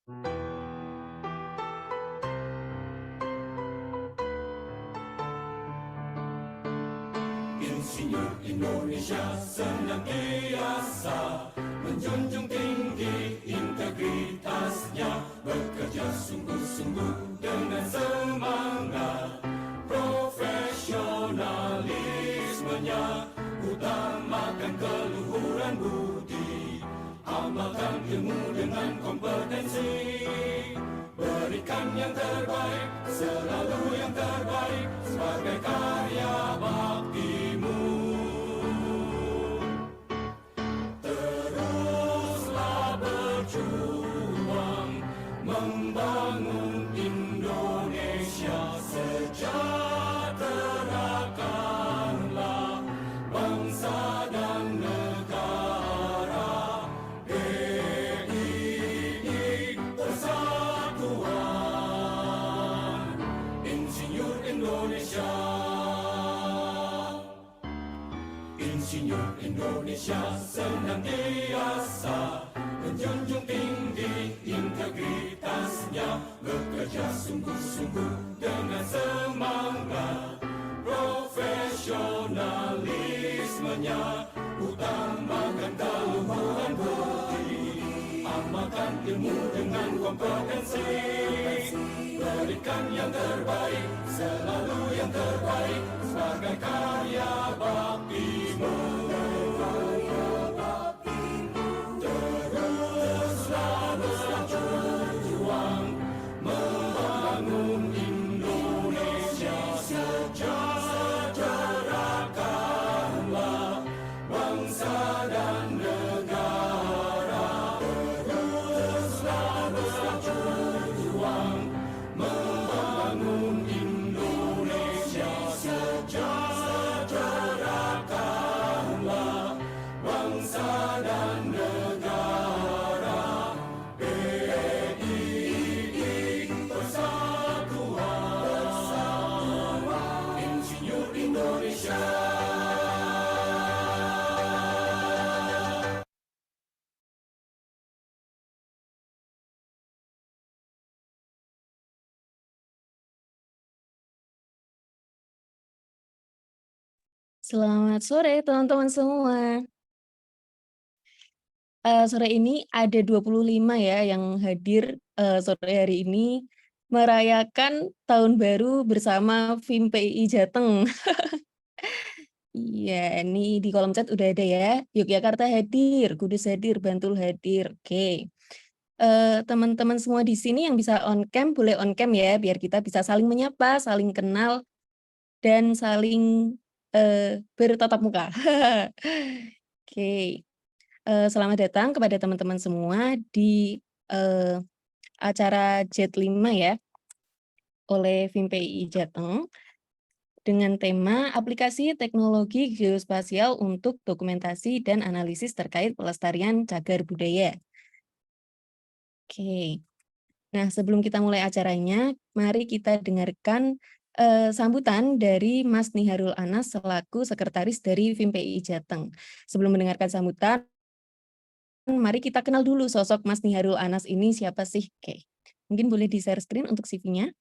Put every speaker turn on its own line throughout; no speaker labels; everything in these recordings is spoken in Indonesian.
Insinyur Indonesia senantiasa menjunjung tinggi integritasnya, bekerja sungguh-sungguh dengan semangat profesionalismenya, utamakan keluhuran budi, amalkan ilmu dengan kompetensi, berikan yang terbaik, selalu yang terbaik sebagai karya baktimu. Teruslah berjuang membangun Indonesia, sejahterakanlah bangsa dan negara. PII Persatuan Insinyur Indonesia. Insinyur Indonesia senantiasa menjunjung tinggi integritasnya, bekerja sungguh-sungguh dengan semangat profesionalismenya, utamakan keluhuran budi, amalkan ilmu dengan kompetensi, berikan yang terbaik, selalu yang terbaik sebagai karya baktimu. Teruslah berjuang membangun Indonesia, sejahterakanlah bangsa dan negara. Teruslah berjuang membangun Indonesia, sejahterakanlah bangsa dan negara. PII Persatuan Insinyur Indonesia.
Selamat sore teman-teman semua. Sore ini ada 25 ya yang hadir sore hari ini merayakan tahun baru bersama FIMPI Jateng. Iya, ini di kolom chat udah ada ya. Yogyakarta hadir, Kudus hadir, Bantul hadir. Oke. Teman-teman semua di sini yang bisa on cam boleh on cam ya, biar kita bisa saling menyapa, saling kenal, dan saling bertatap muka. Oke. Selamat datang kepada teman-teman semua di acara JET5 ya, oleh FIMPI Jateng, dengan tema aplikasi teknologi geospasial untuk dokumentasi dan analisis terkait pelestarian cagar budaya. Oke, nah sebelum kita mulai acaranya, mari kita dengarkan sambutan dari Mas Niharul Anas selaku Sekretaris dari FIMPI Jateng. Sebelum mendengarkan sambutan, mari kita kenal dulu sosok Mas Niharul Anas ini siapa sih? Oke, mungkin boleh di-share screen untuk CV-nya.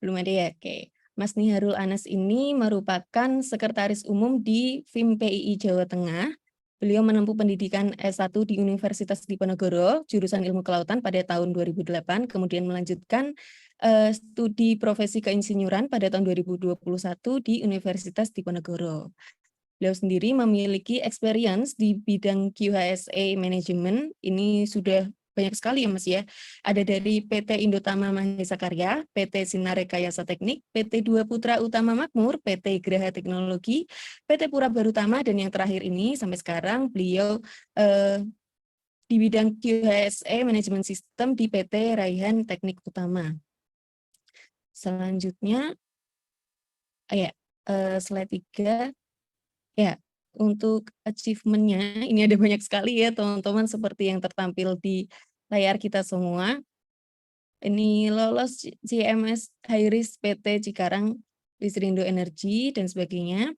Belum ada ya? Oke. Mas Niharul Anas ini merupakan Sekretaris Umum di FIMPI Jawa Tengah. Beliau menempuh pendidikan S1 di Universitas Diponegoro, jurusan Ilmu Kelautan pada tahun 2008, kemudian melanjutkan studi profesi keinsinyuran pada tahun 2021 di Universitas Diponegoro. Beliau sendiri memiliki experience di bidang QHSE Management, ini sudah banyak sekali ya Mas ya. Ada dari PT Indotama Mahesa Karya, PT Sinar Rekayasa Teknik, PT Dua Putra Utama Makmur, PT Graha Teknologi, PT Pura Barutama, dan yang terakhir ini sampai sekarang beliau di bidang QHSE Management System di PT Raihan Teknik Utama. Selanjutnya, slide 3. Ya, untuk achievement-nya, ini ada banyak sekali ya teman-teman seperti yang tertampil di layar kita semua. Ini lolos CMS High Risk PT Cikarang, Listrindo Energi, dan sebagainya.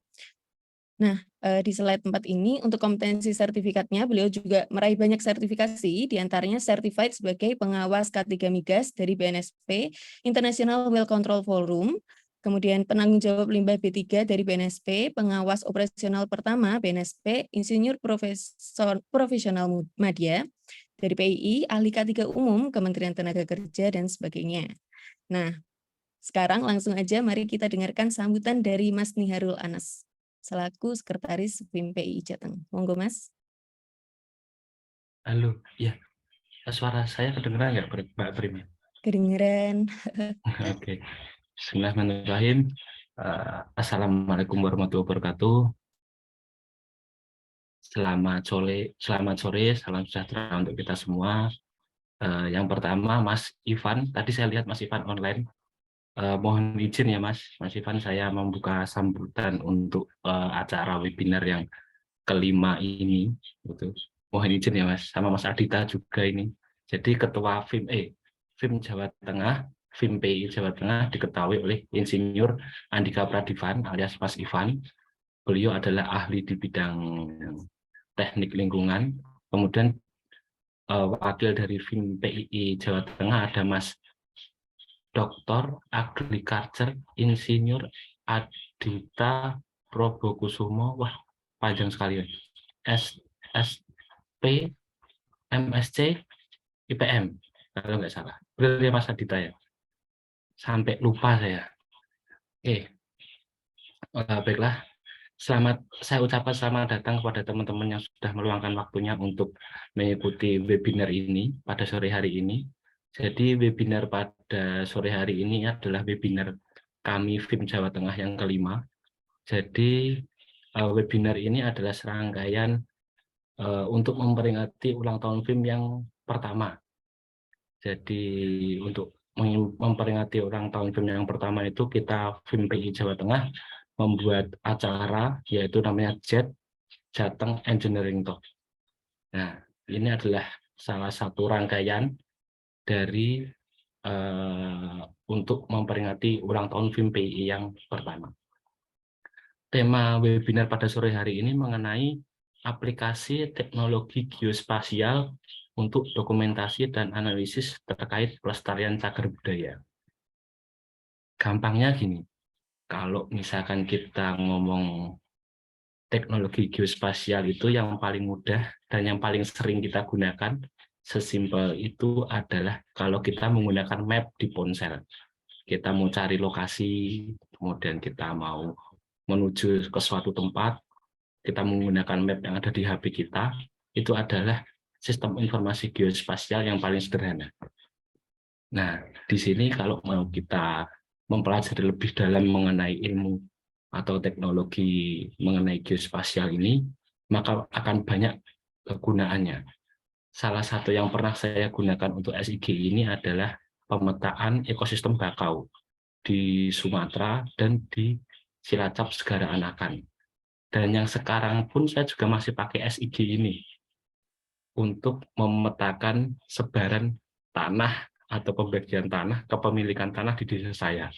Di slide 4 ini untuk kompetensi sertifikatnya beliau juga meraih banyak sertifikasi, diantaranya certified sebagai pengawas K3 Migas dari BNSP, International Well Control Forum, kemudian penanggung jawab limbah B3 dari BNSP, pengawas operasional pertama BNSP, insinyur profesional madya dari PII, ahli K3 umum Kementerian Tenaga Kerja, dan sebagainya. Nah, sekarang langsung aja mari kita dengarkan sambutan dari Mas Niharul Anas selaku Sekretaris FIM PII Jateng. Monggo Mas.
Halo, ya, suara saya kedengeran nggak, Mbak Prim?
Kedengeran.
Oke, Bismillahirrahmanirrahim. Assalamualaikum warahmatullahi wabarakatuh. Selamat sore, salam sejahtera untuk kita semua. Yang pertama, Mas Ivan. Tadi saya lihat Mas Ivan online. Mohon izin ya, Mas Ivan, saya membuka sambutan untuk acara webinar yang kelima ini. Gitu. Mohon izin ya, Mas, sama Mas Adita juga ini. Jadi Ketua FIM Jawa Tengah, FIM PII Jawa Tengah diketahui oleh Insinyur Andika Pradivan alias Mas Ivan. Beliau adalah ahli di bidang teknik lingkungan. Kemudian wakil dari FIM PII Jawa Tengah ada Mas Dr. Agriculture Insinyur Adita Probokusumo. Wah, panjang sekali ya. SP MSc IPM kalau nggak salah. Benar ya Mas Adita ya? Sampai lupa saya. Oke, baiklah. Saya ucapkan selamat datang kepada teman-teman yang sudah meluangkan waktunya untuk mengikuti webinar ini pada sore hari ini. Jadi webinar pada sore hari ini adalah webinar kami FIM Jawa Tengah yang kelima. Jadi webinar ini adalah serangkaian untuk memperingati ulang tahun FIM yang pertama. Jadi untuk memperingati ulang tahun FIM yang pertama itu kita FIM PII Jawa Tengah membuat acara yaitu namanya Jateng Engineering Talk. Nah, ini adalah salah satu rangkaian dari untuk memperingati ulang tahun FIM PII yang pertama. Tema webinar pada sore hari ini mengenai aplikasi teknologi geospasial untuk dokumentasi dan analisis terkait pelestarian cagar budaya. Gampangnya gini, kalau misalkan kita ngomong teknologi geospasial itu yang paling mudah dan yang paling sering kita gunakan, sesimpel itu adalah kalau kita menggunakan map di ponsel. Kita mau cari lokasi, kemudian kita mau menuju ke suatu tempat, kita menggunakan map yang ada di HP kita, itu adalah sistem informasi geospasial yang paling sederhana. Nah, di sini kalau mau kita mempelajari lebih dalam mengenai ilmu atau teknologi mengenai geospasial ini, maka akan banyak kegunaannya. Salah satu yang pernah saya gunakan untuk SIG ini adalah pemetaan ekosistem bakau di Sumatera dan di Cilacap Segara Anakan. Dan yang sekarang pun saya juga masih pakai SIG ini untuk memetakan sebaran tanah atau pembagian tanah, kepemilikan tanah di desa saya.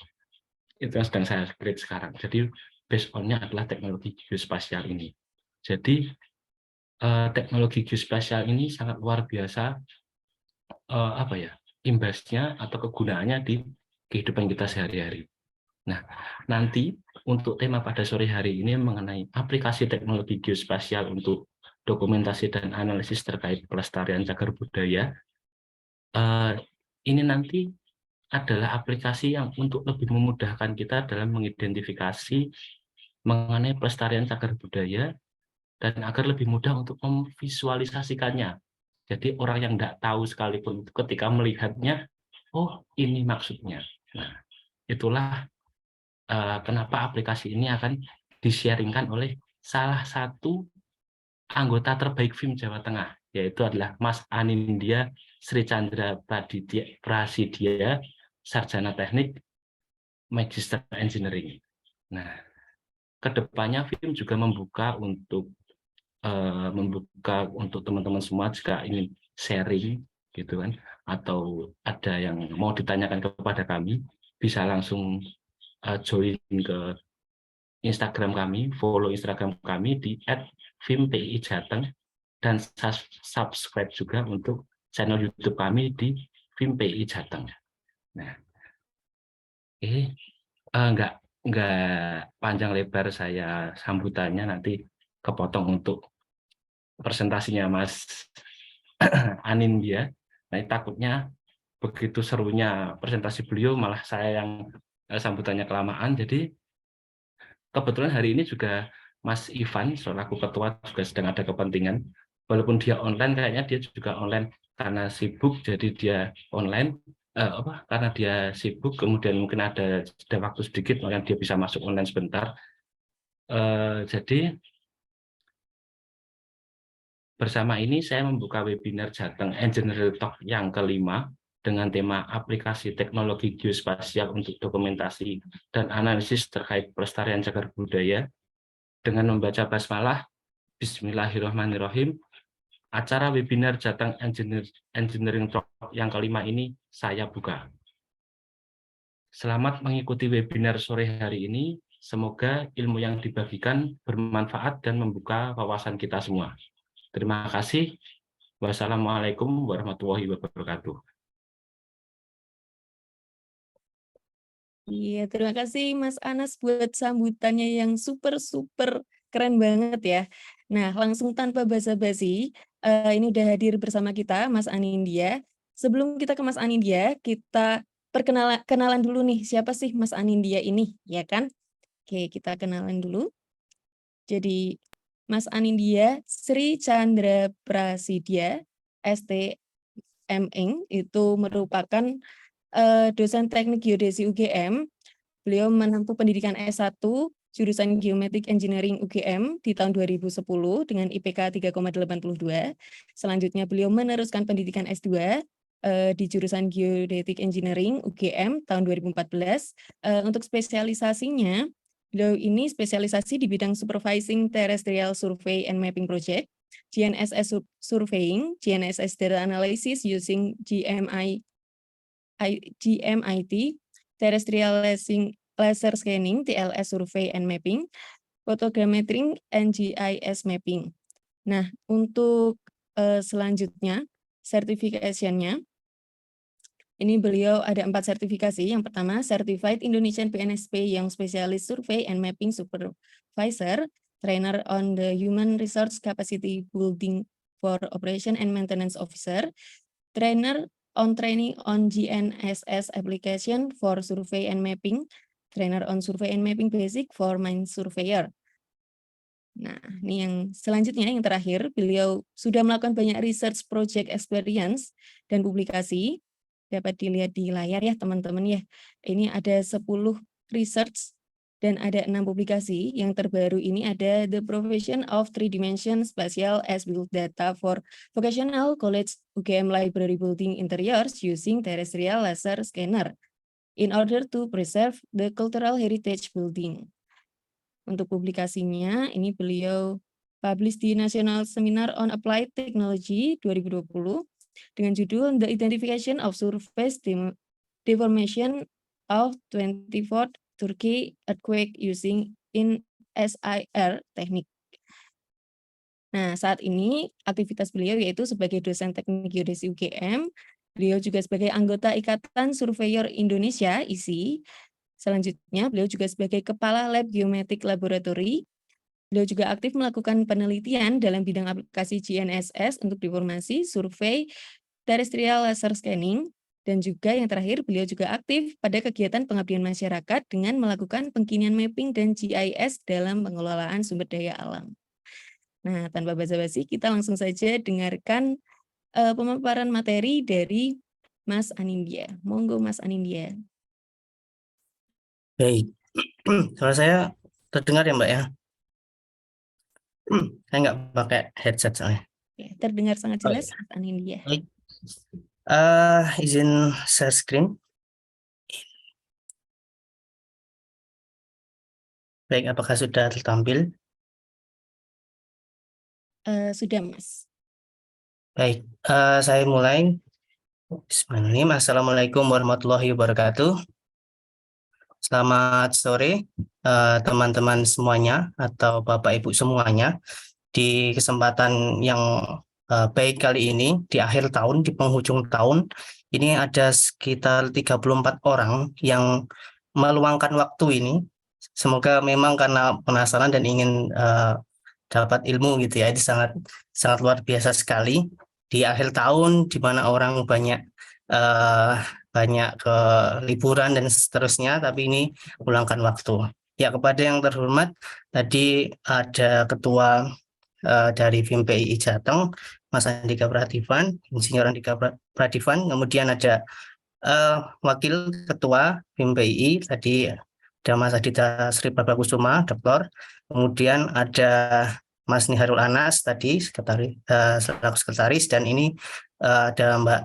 Itu yang sedang saya create sekarang. Jadi based on-nya adalah teknologi geospasial ini. Jadi teknologi geospasial ini sangat luar biasa imbasnya atau kegunaannya di kehidupan kita sehari-hari. Nah, nanti untuk tema pada sore hari ini mengenai aplikasi teknologi geospasial untuk dokumentasi dan analisis terkait pelestarian cagar budaya. Ini nanti adalah aplikasi yang untuk lebih memudahkan kita dalam mengidentifikasi mengenai pelestarian cagar budaya dan agar lebih mudah untuk memvisualisasikannya. Jadi orang yang tidak tahu sekalipun ketika melihatnya, oh ini maksudnya. Nah, itulah kenapa aplikasi ini akan di-sharingkan oleh salah satu anggota terbaik FIM Jawa Tengah, yaitu adalah Mas Anindya Sri Chandra Prasidya, Sarjana Teknik, Magister Engineering. Nah, kedepannya FIM juga membuka untuk teman-teman semua jika ingin sharing gitu kan, atau ada yang mau ditanyakan kepada kami, bisa langsung join ke Instagram kami, follow Instagram kami di @vimpiijateng, dan subscribe juga untuk channel YouTube kami di VimPI Jateng. Nah, nggak panjang lebar saya sambutannya, nanti kepotong untuk presentasinya Mas Anindya. Nah, takutnya begitu serunya presentasi beliau malah saya yang sambutannya kelamaan. Jadi kebetulan hari ini juga Mas Ivan selaku ketua juga sedang ada kepentingan. Walaupun dia online, kayaknya dia juga online karena sibuk, jadi dia online. Karena dia sibuk, kemudian mungkin ada waktu sedikit, makanya dia bisa masuk online sebentar. Jadi bersama ini saya membuka webinar Jateng Engineering Talk yang kelima dengan tema aplikasi teknologi geospasial untuk dokumentasi dan analisis terkait pelestarian cagar budaya, dengan membaca basmalah. Bismillahirrahmanirrahim. Acara webinar Jateng Engineering Talk yang kelima ini saya buka. Selamat mengikuti webinar sore hari ini. Semoga ilmu yang dibagikan bermanfaat dan membuka wawasan kita semua. Terima kasih. Wassalamualaikum warahmatullahi wabarakatuh.
Iya, terima kasih Mas Anas buat sambutannya yang super keren banget ya. Nah, langsung tanpa basa-basi, ini udah hadir bersama kita Mas Anindya. Sebelum kita ke Mas Anindya, kita kenalan dulu nih, siapa sih Mas Anindya ini, ya kan? Oke, kita kenalan dulu. Jadi, Mas Anindya Sri Chandra Prasidya, STM itu merupakan dosen teknik geodesi UGM. Beliau menempuh pendidikan S1 jurusan Geometric Engineering UGM di tahun 2010 dengan IPK 3,82. Selanjutnya beliau meneruskan pendidikan S2 di jurusan Geodetic Engineering UGM tahun 2014. Untuk spesialisasinya, beliau ini spesialisasi di bidang Supervising Terrestrial Survey and Mapping Project, GNSS Surveying, GNSS Data Analysis using GMIT, Terrestrial Laser Scanning, TLS Survey and Mapping, Photogrammetry, and GIS Mapping. Nah, untuk selanjutnya, sertifikasinya, ini beliau ada 4 sertifikasi. Yang pertama, Certified Indonesian PNSP yang spesialis Survey and Mapping Supervisor, Trainer on the Human Resource Capacity Building for Operation and Maintenance Officer, Trainer on Training on GNSS Application for Survey and Mapping, Trainer on Survey and Mapping Basic for Mine Surveyor. Nah, ini yang selanjutnya, yang terakhir, beliau sudah melakukan banyak research project experience dan publikasi. Dapat dilihat di layar ya teman-teman ya. Ini ada 10 research dan ada 6 publikasi. Yang terbaru ini ada The Profession of Three-Dimension Spatial As-Built Data for Vocational College UGM Library Building Interiors Using Terrestrial Laser Scanner in order to preserve the cultural heritage building. Untuk publikasinya, ini beliau publish di National Seminar on Applied Technology 2020 dengan judul The Identification of Surface Deformation of 24th Turkey Earthquake Using in SIR Technique. Nah, saat ini aktivitas beliau yaitu sebagai dosen teknik geodesi UGM, beliau juga sebagai anggota Ikatan Surveyor Indonesia, ISI. Selanjutnya, beliau juga sebagai Kepala Lab Geometric Laboratory. Beliau juga aktif melakukan penelitian dalam bidang aplikasi GNSS untuk deformasi, survei, terrestrial laser scanning, dan juga yang terakhir beliau juga aktif pada kegiatan pengabdian masyarakat dengan melakukan pengkinian mapping dan GIS dalam pengelolaan sumber daya alam. Nah, tanpa basa-basi, kita langsung saja dengarkan pemaparan materi dari Mas Anindya. Monggo Mas Anindya.
Baik, suara saya terdengar ya Mbak ya? Saya nggak pakai headset soalnya.
Ya, terdengar sangat jelas Mas Anindya.
Baik, izin share screen. Baik, apakah sudah tertampil?
Sudah Mas.
Baik, saya mulai. Bismillahirrahmanirrahim. Assalamualaikum warahmatullahi wabarakatuh. Selamat sore teman-teman semuanya atau Bapak Ibu semuanya. Di kesempatan yang baik kali ini, di akhir tahun, di penghujung tahun, ini ada sekitar 34 orang yang meluangkan waktu ini. Semoga memang karena penasaran dan ingin dapat ilmu gitu ya, itu sangat luar biasa sekali. Di akhir tahun, di mana orang banyak ke liburan dan seterusnya, tapi ini meluangkan waktu. Ya, kepada yang terhormat, tadi ada ketua dari FIM PII Jateng, Mas Andika Prativan, Insinyur Andika Prativan, kemudian ada wakil ketua FIM PII, tadi ada Mas Adita Sri Babakusuma, Doktor, kemudian ada Mas Niharul Anas, tadi selaku sekretaris, dan ini ada Mbak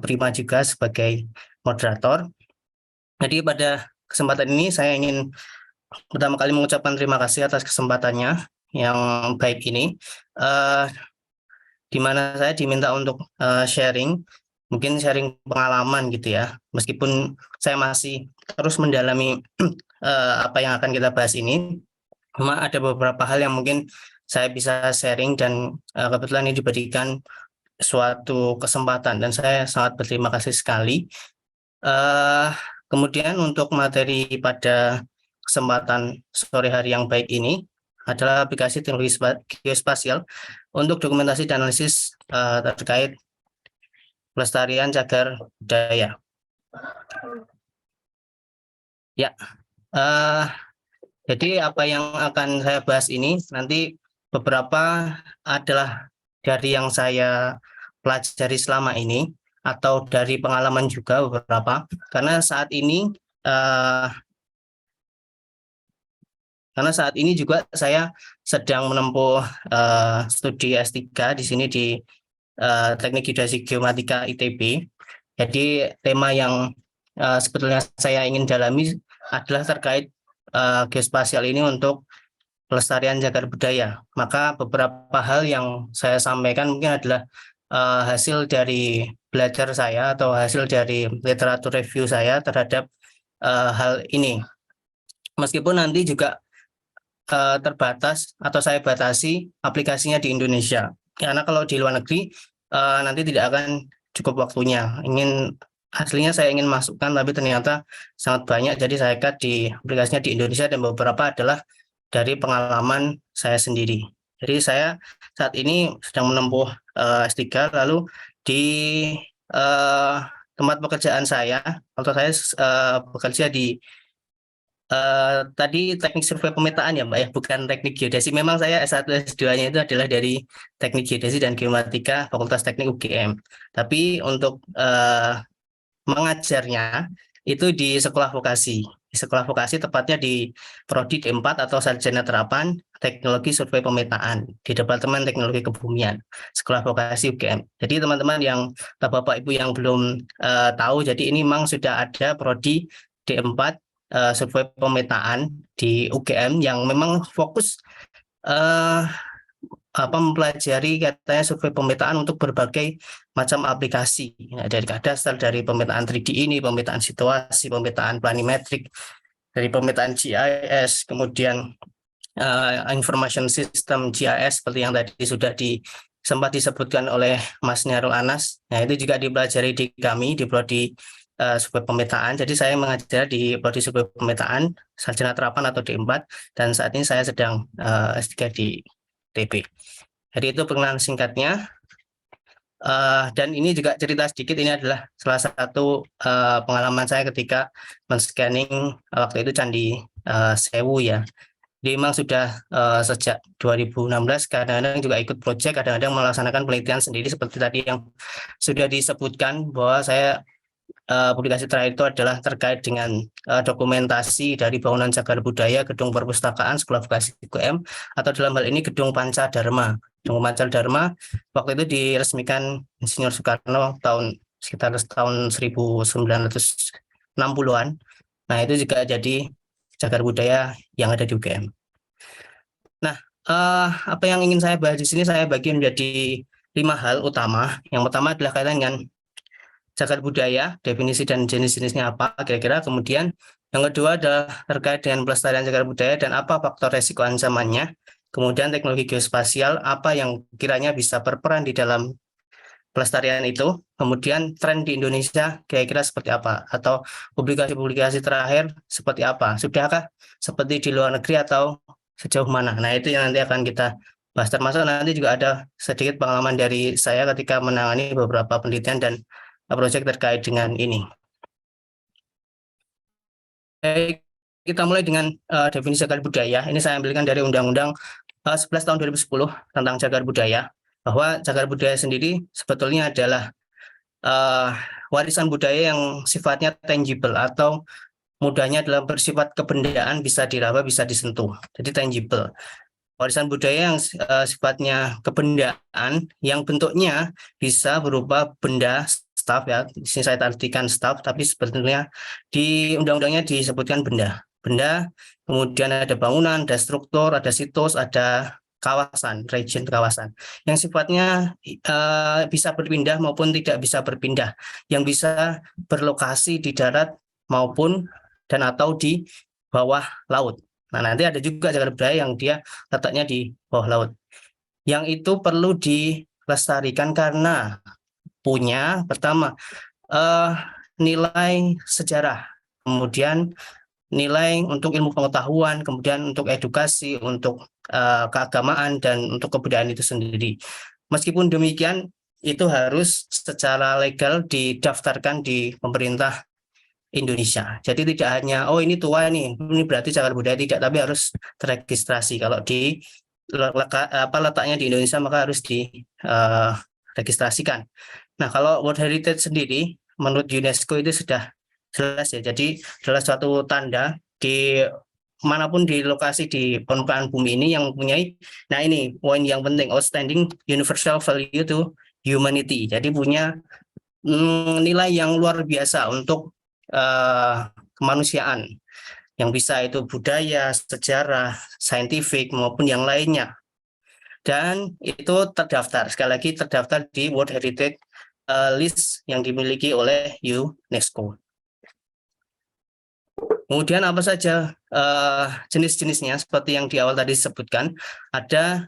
Prima juga sebagai moderator. Jadi pada kesempatan ini saya ingin pertama kali mengucapkan terima kasih atas kesempatannya yang baik ini, di mana saya diminta untuk sharing, mungkin sharing pengalaman gitu ya, meskipun saya masih terus mendalami apa yang akan kita bahas ini, cuma ada beberapa hal yang mungkin saya bisa sharing dan kebetulan ini diberikan suatu kesempatan dan saya sangat berterima kasih sekali. Kemudian untuk materi pada kesempatan sore hari yang baik ini adalah aplikasi teknologi geospasial untuk dokumentasi dan analisis terkait pelestarian cagar budaya. Ya, jadi apa yang akan saya bahas ini nanti beberapa adalah dari yang saya pelajari selama ini atau dari pengalaman juga beberapa, karena saat ini juga saya sedang menempuh studi S3 di sini di Teknik Geodesi Geomatika ITB. Jadi tema yang sebetulnya saya ingin dalami adalah terkait geospasial ini untuk pelestarian cagar budaya. Maka beberapa hal yang saya sampaikan mungkin adalah hasil dari belajar saya atau hasil dari literatur review saya terhadap hal ini. Meskipun nanti juga terbatas atau saya batasi aplikasinya di Indonesia. Karena kalau di luar negeri nanti tidak akan cukup waktunya. Aslinya saya ingin masukkan tapi ternyata sangat banyak, jadi saya cut di aplikasinya di Indonesia dan beberapa adalah dari pengalaman saya sendiri. Jadi saya saat ini sedang menempuh S3, lalu di tempat pekerjaan saya, atau saya bekerja di tadi teknik survei pemetaan ya Mbak ya, bukan teknik geodesi. Memang saya S1 S2-nya itu adalah dari teknik geodesi dan geomatika Fakultas Teknik UGM. Tapi untuk mengajarnya itu di sekolah vokasi. Di sekolah vokasi tepatnya di Prodi D4 atau Sarjana Terapan Teknologi Survei Pemetaan di Departemen Teknologi Kebumian, Sekolah Vokasi UGM. Jadi teman-teman yang Bapak Ibu yang belum tahu, jadi ini memang sudah ada Prodi D4 Survei Pemetaan di UGM yang memang fokus mempelajari katanya survei pemetaan untuk berbagai macam aplikasi, ya, dari kadastral, dari pemetaan 3D ini, pemetaan situasi, pemetaan planimetrik, dari pemetaan GIS, kemudian information system GIS seperti yang tadi sudah sempat disebutkan oleh Mas Niharul Anas. Nah, itu juga dipelajari di kami di Prodi Survei Pemetaan. Jadi saya mengajar di Prodi Survei Pemetaan Sarjana Terapan atau D4, dan saat ini saya sedang S3 di TB. Jadi itu pengenalan singkatnya. Dan ini juga cerita sedikit, ini adalah salah satu pengalaman saya ketika men-scanning waktu itu Candi Sewu ya. Jadi memang sudah sejak 2016 kadang-kadang juga ikut proyek, kadang-kadang melaksanakan penelitian sendiri seperti tadi yang sudah disebutkan bahwa saya publikasi terakhir itu adalah terkait dengan dokumentasi dari bangunan cagar budaya Gedung Perpustakaan Sekolah Vokasi UGM, atau dalam hal ini Gedung Panca Dharma. Gedung Panca Dharma waktu itu diresmikan Insinyur Soekarno sekitar tahun 1960-an. Nah, itu juga jadi cagar budaya yang ada di UGM. Nah, apa yang ingin saya bahas di sini saya bagi menjadi 5 hal utama. Yang pertama adalah kaitan dengan cagar budaya, definisi dan jenis-jenisnya apa kira-kira, kemudian Yang kedua adalah terkait dengan pelestarian cagar budaya dan apa faktor resiko ancamannya. Kemudian teknologi geospasial, apa yang kiranya bisa berperan di dalam pelestarian itu. Kemudian tren di Indonesia kira-kira seperti apa? Atau publikasi-publikasi terakhir seperti apa? Sudahkah seperti di luar negeri atau sejauh mana? Nah, itu yang nanti akan kita bahas. Termasuk nanti juga ada sedikit pengalaman dari saya ketika menangani beberapa penelitian dan proyek terkait dengan ini. Kita mulai dengan definisi cagar budaya. Ini saya ambilkan dari Undang-Undang 11 tahun 2010 tentang cagar budaya, bahwa cagar budaya sendiri sebetulnya adalah warisan budaya yang sifatnya tangible atau mudahnya dalam bersifat kebendaan, bisa diraba, bisa disentuh. Jadi tangible. Warisan budaya yang sifatnya kebendaan, yang bentuknya bisa berupa benda, staff ya. Di sini saya artikan staff, tapi sebetulnya di undang-undangnya disebutkan benda. Benda, kemudian ada bangunan, ada struktur, ada situs, ada kawasan, region kawasan, yang sifatnya bisa berpindah maupun tidak bisa berpindah, yang bisa berlokasi di darat maupun dan atau di bawah laut. Nah, nanti ada juga cagar budaya yang dia letaknya di bawah laut. Yang itu perlu dilestarikan karena punya pertama nilai sejarah, kemudian nilai untuk ilmu pengetahuan, kemudian untuk edukasi, untuk keagamaan, dan untuk kebudayaan itu sendiri. Meskipun demikian, itu harus secara legal didaftarkan di pemerintah Indonesia. Jadi tidak hanya, oh ini tua nih, ini berarti cagar budaya, tidak, tapi harus terregistrasi. Kalau di letaknya di Indonesia, maka harus diregistrasikan. Nah, kalau World Heritage sendiri, menurut UNESCO itu sudah jelas ya. Jadi adalah suatu tanda di manapun di lokasi di permukaan bumi ini yang mempunyai, nah ini poin yang penting, outstanding universal value to humanity. Jadi punya nilai yang luar biasa untuk kemanusiaan, yang bisa itu budaya, sejarah, saintifik maupun yang lainnya. Dan itu terdaftar, sekali lagi terdaftar di World Heritage List yang dimiliki oleh UNESCO. Kemudian apa saja jenis-jenisnya, seperti yang di awal tadi disebutkan, ada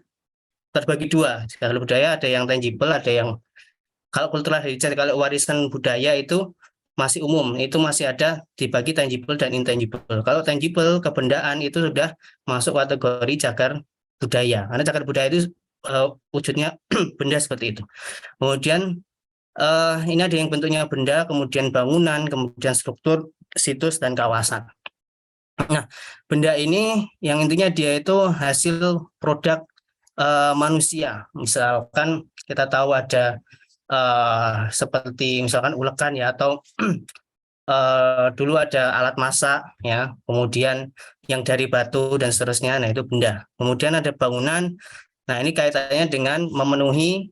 terbagi dua. Cagar budaya ada yang tangible, ada yang, kalau cultural heritage, kalau warisan budaya itu masih umum, itu masih ada dibagi tangible dan intangible. Kalau tangible, kebendaan, itu sudah masuk kategori cagar budaya, karena cagar budaya itu wujudnya benda seperti itu. Kemudian ini ada yang bentuknya benda, kemudian bangunan, kemudian struktur, situs, dan kawasan. Nah, benda ini yang intinya dia itu hasil produk manusia. Misalkan kita tahu ada seperti misalkan ulekan ya, atau dulu ada alat masak ya, kemudian yang dari batu dan seterusnya. Nah, itu benda. Kemudian ada bangunan. Nah, ini kaitannya dengan memenuhi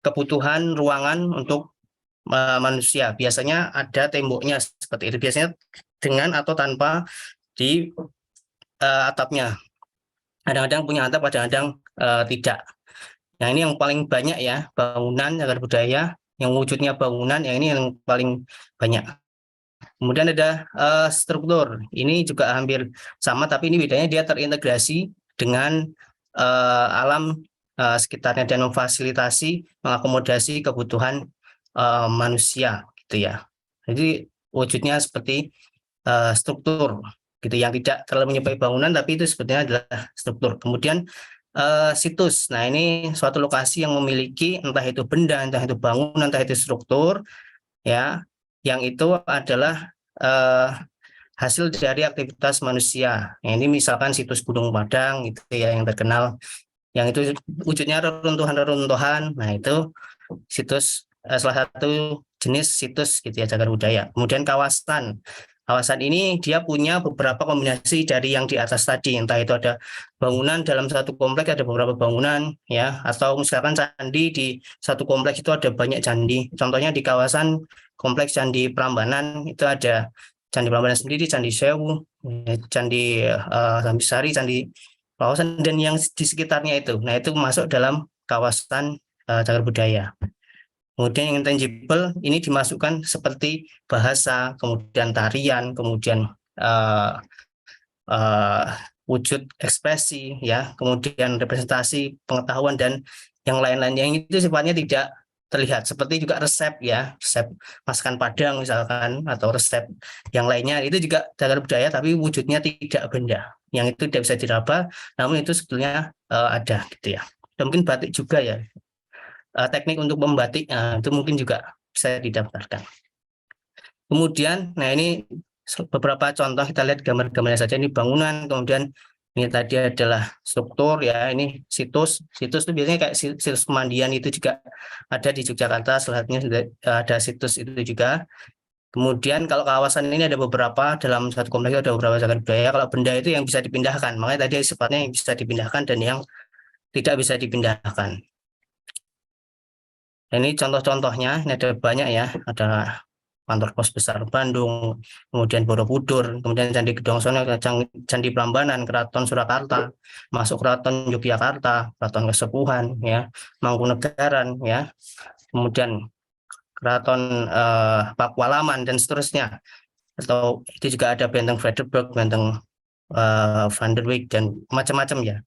kebutuhan ruangan untuk manusia. Biasanya ada temboknya seperti itu, biasanya dengan atau tanpa di atapnya. Kadang-kadang punya atap, kadang-kadang tidak. Nah, ini yang paling banyak ya, bangunan cagar budaya yang wujudnya bangunan, yang ini yang paling banyak. Kemudian ada struktur, ini juga hampir sama, tapi ini bedanya dia terintegrasi dengan alam sekitarnya dan memfasilitasi, mengakomodasi kebutuhan manusia gitu ya. Jadi wujudnya seperti struktur gitu, yang tidak terlalu menyerupai bangunan, tapi itu sebetulnya adalah struktur. Kemudian situs, nah ini suatu lokasi yang memiliki entah itu benda, entah itu bangunan, entah itu struktur ya, yang itu adalah hasil dari aktivitas manusia. Nah, ini misalkan situs Gunung Padang gitu ya, yang terkenal, yang itu wujudnya reruntuhan-reruntuhan. Nah, itu situs, salah satu jenis situs gitu ya, cagar budaya. Kemudian kawasan. Kawasan ini dia punya beberapa kombinasi dari yang di atas tadi, entah itu ada bangunan dalam satu kompleks, ada beberapa bangunan ya, atau misalkan candi, di satu kompleks itu ada banyak candi. Contohnya di kawasan kompleks Candi Prambanan itu ada Candi Prambanan sendiri, Candi Sewu, Candi Sambisari, Candi kawasan, dan yang di sekitarnya itu. Nah, itu masuk dalam kawasan cagar budaya. Kemudian yang intangible ini dimasukkan seperti bahasa, kemudian tarian, kemudian wujud ekspresi, ya, kemudian representasi pengetahuan dan yang lain-lainnya, yang itu sifatnya tidak terlihat, seperti juga resep, ya, resep masakan Padang misalkan, atau resep yang lainnya itu juga cagar budaya tapi wujudnya tidak benda, yang itu tidak bisa diraba, namun itu sebetulnya ada gitu ya. Dan mungkin batik juga ya, teknik untuk membatik itu mungkin juga bisa didaftarkan. Kemudian, nah ini beberapa contoh, kita lihat gambar-gambarnya saja. Ini bangunan, kemudian ini tadi adalah struktur, ya, ini situs. Situs itu biasanya kayak situs pemandian, itu juga ada di Yogyakarta, selatnya ada situs itu juga. Kemudian kalau kawasan ini ada beberapa, dalam satu kompleks ada beberapa cagar budaya. Kalau benda itu yang bisa dipindahkan, makanya tadi sifatnya yang bisa dipindahkan dan yang tidak bisa dipindahkan. Ini contoh-contohnya, ini ada banyak ya, ada Kantor Pos Besar Bandung, kemudian Borobudur, kemudian Candi Gedongsono, Candi Prambanan, Keraton Surakarta, masuk Keraton Yogyakarta, Keraton Kasepuhan, ya, Mangkunegaran, ya, kemudian Keraton Pakualaman dan seterusnya. Atau itu juga ada Benteng Frederik, Benteng Van der Wijk dan macam-macam ya.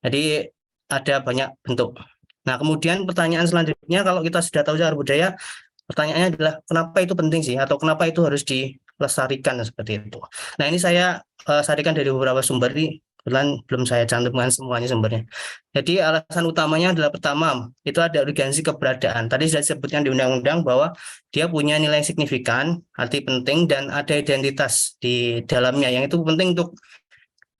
Jadi ada banyak bentuk. Nah, kemudian pertanyaan selanjutnya, kalau kita sudah tahu cagar budaya, pertanyaannya adalah kenapa itu penting sih, atau kenapa itu harus dilestarikan seperti itu. Nah, ini saya sarikan dari beberapa sumber, ini kebetulan belum saya cantumkan semuanya sumbernya. Jadi alasan utamanya adalah, pertama, itu ada urgensi keberadaan. Tadi sudah disebutkan di undang-undang bahwa dia punya nilai signifikan, arti penting, dan ada identitas di dalamnya yang itu penting untuk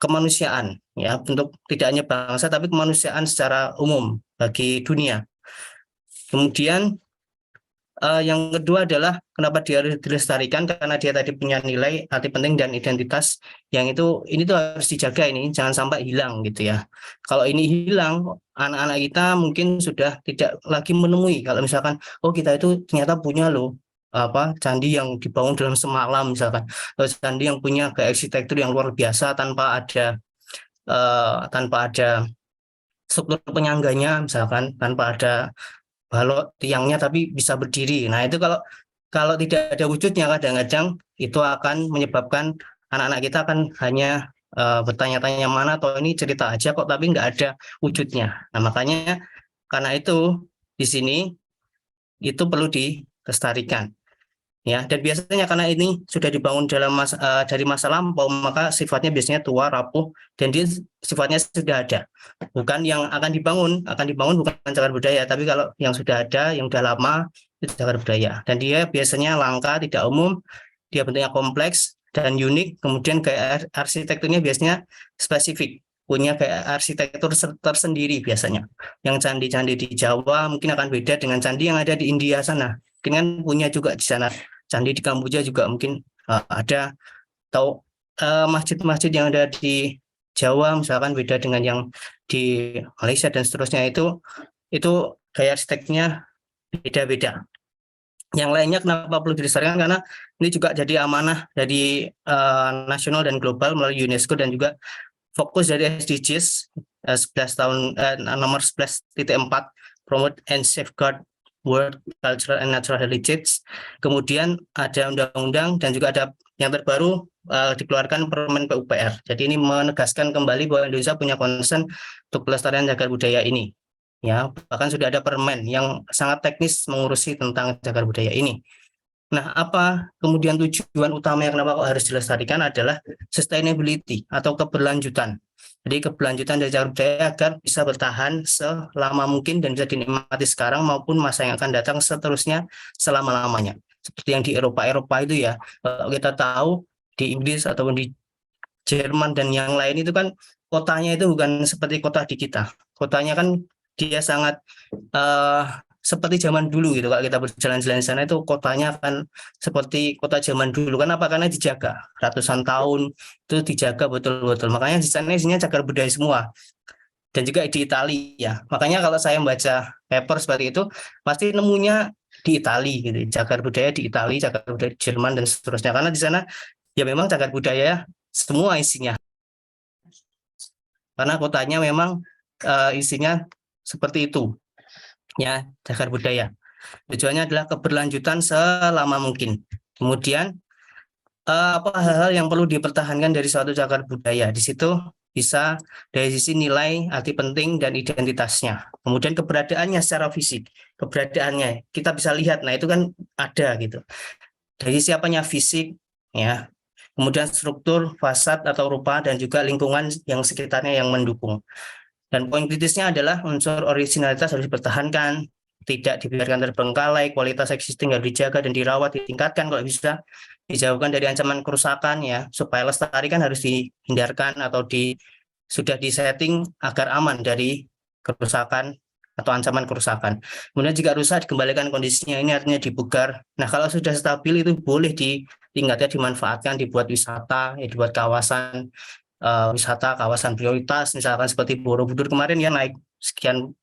kemanusiaan, ya, untuk tidak hanya bangsa tapi kemanusiaan secara umum bagi dunia. Kemudian yang kedua adalah kenapa dia harus dilestarikan, karena dia tadi punya nilai, arti penting, dan identitas yang ini tuh harus dijaga, ini jangan sampai hilang gitu ya. Kalau ini hilang, anak-anak kita mungkin sudah tidak lagi menemui, kalau misalkan oh kita itu ternyata punya loh candi yang dibangun dalam semalam misalkan, atau candi yang punya gaya arsitektur yang luar biasa tanpa ada struktur penyangganya misalkan, tanpa ada balok tiangnya tapi bisa berdiri. Nah, itu kalau tidak ada wujudnya, kadang-kadang itu akan menyebabkan anak-anak kita akan hanya bertanya-tanya, mana atau ini cerita aja kok tapi nggak ada wujudnya. Nah, makanya karena itu di sini itu perlu dilestarikan. Ya, dan biasanya karena ini sudah dibangun dari masa lampau, maka sifatnya biasanya tua, rapuh, dan dia sifatnya sudah ada. Bukan yang akan dibangun bukan cagar budaya, tapi kalau yang sudah ada, yang sudah lama, itu cagar budaya. Dan dia biasanya langka, tidak umum, dia bentuknya kompleks dan unik, kemudian gaya arsitekturnya biasanya spesifik, punya gaya arsitektur tersendiri biasanya. Yang candi-candi di Jawa mungkin akan beda dengan candi yang ada di India sana. Mungkin kan punya juga di sana. Candi di Kamboja juga mungkin ada, atau masjid-masjid yang ada di Jawa misalkan beda dengan yang di Malaysia dan seterusnya, itu gaya arsiteknya beda-beda. Yang lainnya kenapa perlu dilestarikan, karena ini juga jadi amanah dari nasional dan global melalui UNESCO, dan juga fokus dari SDGs 11 tahun nomor 11.4, promote and safeguard World Cultural and Natural Heritage. Kemudian ada undang-undang, dan juga ada yang terbaru dikeluarkan Permen PUPR. Jadi ini menegaskan kembali bahwa Indonesia punya concern untuk pelestarian cagar budaya ini. Ya, bahkan sudah ada permen yang sangat teknis mengurusi tentang cagar budaya ini. Nah, apa kemudian tujuan utamanya kenapa kok harus dilestarikan adalah sustainability atau keberlanjutan. Jadi keberlanjutan dari cagar budaya agar bisa bertahan selama mungkin dan bisa dinikmati sekarang maupun masa yang akan datang seterusnya selama-lamanya. Seperti yang di Eropa itu ya, kalau kita tahu di Inggris ataupun di Jerman dan yang lain itu kan kotanya itu bukan seperti kota di kita. Kotanya kan dia sangat seperti zaman dulu gitu. Kalau kita berjalan-jalan di sana itu kotanya akan seperti kota zaman dulu. Kenapa? Karena dijaga ratusan tahun, itu dijaga betul-betul. Makanya di sana isinya cagar budaya semua. Dan juga di Italia ya. Makanya kalau saya membaca paper seperti itu, pasti nemunya di Italia gitu. Cagar budaya di Italia, cagar budaya di Jerman dan seterusnya. Karena di sana ya memang cagar budaya semua isinya. Karena kotanya memang isinya seperti itu. Ya, cagar budaya. Tujuannya adalah keberlanjutan selama mungkin. Kemudian hal-hal yang perlu dipertahankan dari suatu cagar budaya. Di situ bisa dari sisi nilai, arti penting, dan identitasnya. Kemudian keberadaannya secara fisik, keberadaannya kita bisa lihat. Nah, itu kan ada gitu. Dari siapanya fisik, ya. Kemudian struktur, fasad atau rupa, dan juga lingkungan yang sekitarnya yang mendukung. Dan poin kritisnya adalah unsur originalitas harus dipertahankan, tidak dibiarkan terbengkalai, kualitas existing harus dijaga dan dirawat, ditingkatkan kalau bisa, dijauhkan dari ancaman kerusakan ya, supaya lestari kan harus dihindarkan atau sudah disetting agar aman dari kerusakan atau ancaman kerusakan. Kemudian jika rusak dikembalikan kondisinya, ini artinya dipugar. Nah, kalau sudah stabil itu boleh ditingkatnya dimanfaatkan, dibuat wisata, ya, dibuat kawasan wisata, kawasan prioritas, misalkan seperti Borobudur kemarin ya naik sekian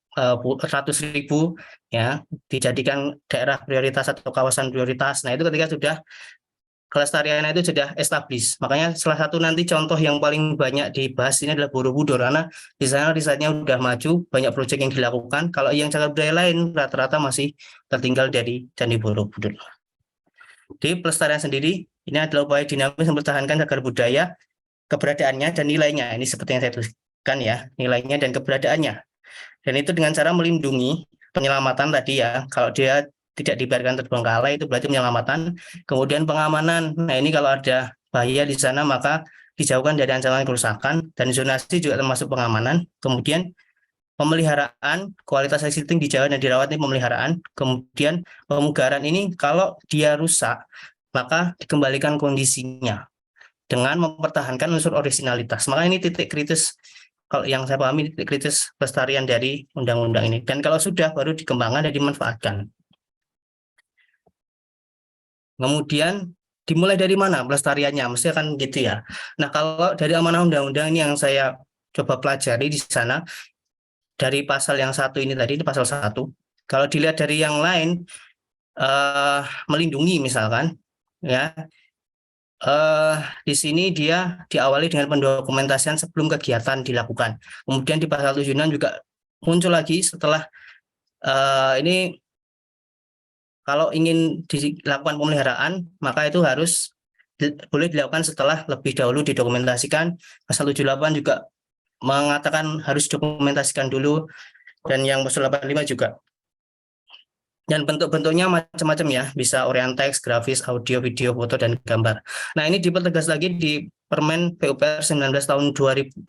ratus ribu ya, dijadikan daerah prioritas atau kawasan prioritas. Nah, itu ketika sudah kelestariannya itu sudah establis. Makanya salah satu nanti contoh yang paling banyak dibahas ini adalah Borobudur, karena di sana risetnya udah maju, banyak proyek yang dilakukan. Kalau yang cagar budaya lain rata-rata masih tertinggal dari Candi Borobudur. Di pelestarian sendiri, ini adalah upaya dinamis mempertahankan cagar budaya, keberadaannya dan nilainya. Ini seperti yang saya tuliskan ya, nilainya dan keberadaannya. Dan itu dengan cara melindungi, penyelamatan tadi ya, kalau dia tidak dibiarkan terbengkalai itu berarti penyelamatan. Kemudian pengamanan. Nah, ini kalau ada bahaya di sana maka dijauhkan dari ancaman kerusakan, dan zonasi juga termasuk pengamanan. Kemudian pemeliharaan, kualitas existing dijaga dan dirawat, ini pemeliharaan. Kemudian pemugaran ini kalau dia rusak maka dikembalikan kondisinya dengan mempertahankan unsur originalitas. Maka ini titik kritis, kalau yang saya pahami titik kritis pelestarian dari undang-undang ini. Dan kalau sudah baru dikembangkan dan dimanfaatkan. Kemudian dimulai dari mana pelestariannya? Mesti akan gitu ya. Nah, kalau dari amanah undang-undang ini yang saya coba pelajari di sana, dari pasal yang satu ini tadi, ini pasal 1. Kalau dilihat dari yang lain, melindungi misalkan, ya, di sini dia diawali dengan pendokumentasian sebelum kegiatan dilakukan. Kemudian di pasal 76 juga muncul lagi setelah ini kalau ingin dilakukan pemeliharaan, maka itu harus boleh dilakukan setelah lebih dahulu didokumentasikan. Pasal 78 juga mengatakan harus dokumentasikan dulu, dan yang pasal 85 juga. Dan bentuk-bentuknya macam-macam ya, bisa orientex, grafis, audio, video, foto, dan gambar. Nah, ini dipertegas lagi di Permen PUPR 19 tahun 2021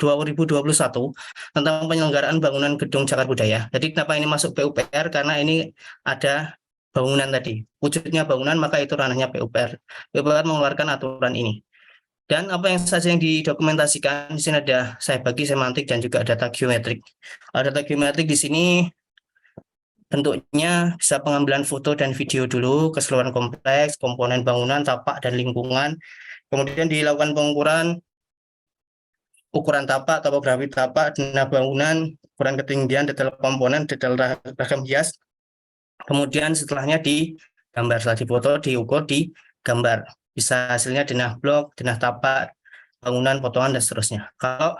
tentang penyelenggaraan bangunan gedung cagar budaya. Jadi kenapa ini masuk PUPR? Karena ini ada bangunan tadi, wujudnya bangunan, maka itu ranahnya PUPR. PUPR mengeluarkan aturan ini. Dan apa yang saja yang didokumentasikan, di sini ada saya bagi semantik dan juga data geometrik. Data geometrik di sini bentuknya bisa pengambilan foto dan video dulu, keseluruhan kompleks, komponen bangunan, tapak, dan lingkungan. Kemudian dilakukan pengukuran ukuran tapak, topografi tapak, dana bangunan, ukuran ketinggian, detail komponen, detail ragam hias. Kemudian setelahnya digambar, setelah difoto, diukur, digambar. Bisa hasilnya denah blok, denah tapak, bangunan, potongan, dan seterusnya. Kalau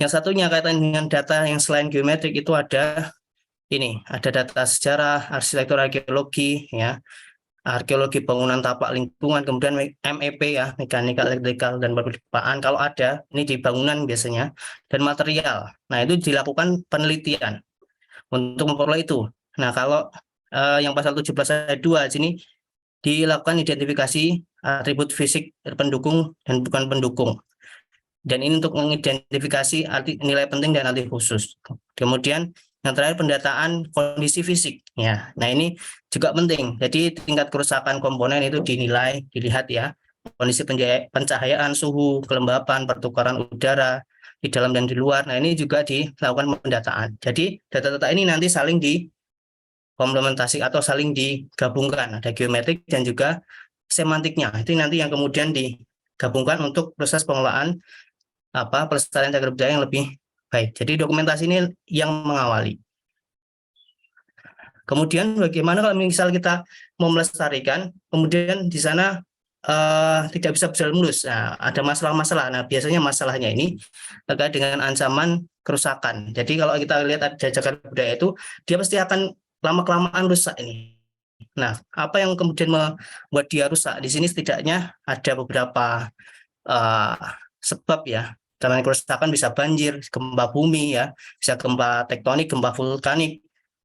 yang satunya kaitan dengan data yang selain geometrik itu ada ini, ada data sejarah, arsitektur, arkeologi, ya, arkeologi bangunan, tapak, lingkungan, kemudian MEP ya, mekanikal, elektrikal, dan perpipaan. Kalau ada, ini di bangunan biasanya, dan material. Nah, itu dilakukan penelitian untuk memperoleh itu. Nah, kalau yang pasal 17 ayat 2 sini dilakukan identifikasi atribut fisik pendukung dan bukan pendukung. Dan ini untuk mengidentifikasi nilai penting dan arti khusus. Kemudian yang terakhir pendataan kondisi fisik. Ya, nah ini juga penting. Jadi tingkat kerusakan komponen itu dinilai, dilihat ya, kondisi pencahayaan, suhu, kelembapan, pertukaran udara di dalam dan di luar. Nah ini juga dilakukan pendataan. Jadi data-data ini nanti saling dikomplementasi atau saling digabungkan. Ada geometrik dan juga semantiknya. Itu nanti yang kemudian digabungkan untuk proses pengelolaan pelestarian cagar budaya yang lebih baik. Jadi dokumentasi ini yang mengawali. Kemudian bagaimana kalau misal kita mau melestarikan, kemudian di sana tidak bisa berjalan mulus. Nah, ada masalah-masalah. Nah, biasanya masalahnya ini terkait dengan ancaman kerusakan. Jadi kalau kita lihat ada cagar budaya itu, dia pasti akan lama-kelamaan rusak ini. Nah, apa yang kemudian membuat dia rusak? Di sini setidaknya ada beberapa sebab ya. Karena kerusakan bisa banjir, gempa bumi ya, bisa gempa tektonik, gempa vulkanik,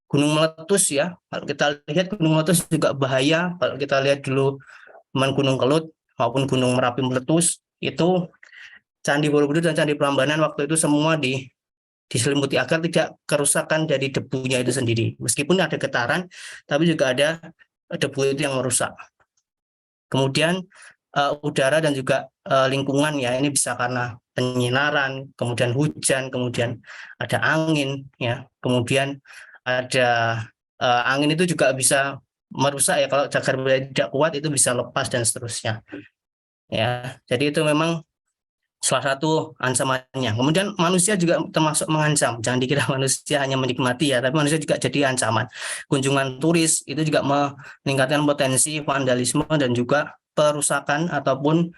gunung meletus ya. Kalau kita lihat gunung meletus juga bahaya. Kalau kita lihat dulu Gunung Kelut maupun Gunung Merapi meletus, itu Candi Borobudur dan Candi Prambanan waktu itu semua diselimuti agar tidak kerusakan dari debunya itu sendiri. Meskipun ada getaran, tapi juga ada debu itu yang merusak. Kemudian udara dan juga lingkungan ya, ini bisa karena penyinaran, kemudian hujan, kemudian ada angin ya, kemudian ada angin itu juga bisa merusak ya, kalau cagar budaya tidak kuat itu bisa lepas dan seterusnya ya. Jadi itu memang salah satu ancamannya. Kemudian manusia juga termasuk mengancam. Jangan dikira manusia hanya menikmati ya, tapi manusia juga jadi ancaman. Kunjungan turis itu juga meningkatkan potensi vandalisme dan juga perusakan ataupun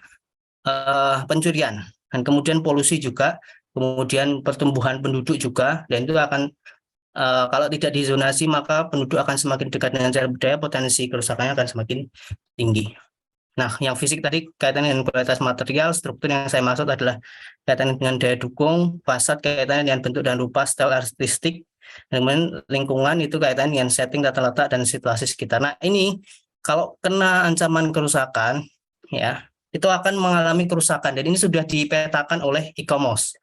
pencurian. Dan kemudian polusi juga, kemudian pertumbuhan penduduk juga, dan itu akan kalau tidak dizonasi maka penduduk akan semakin dekat dengan cagar budaya, potensi kerusakannya akan semakin tinggi. Nah, yang fisik tadi kaitannya dengan kualitas material, struktur yang saya maksud adalah kaitannya dengan daya dukung, fasad kaitannya dengan bentuk dan rupa, style artistik, dan kemudian lingkungan itu kaitannya dengan setting, tata letak, dan situasi sekitar. Nah, ini kalau kena ancaman kerusakan, ya itu akan mengalami kerusakan. Dan ini sudah dipetakan oleh ICOMOS.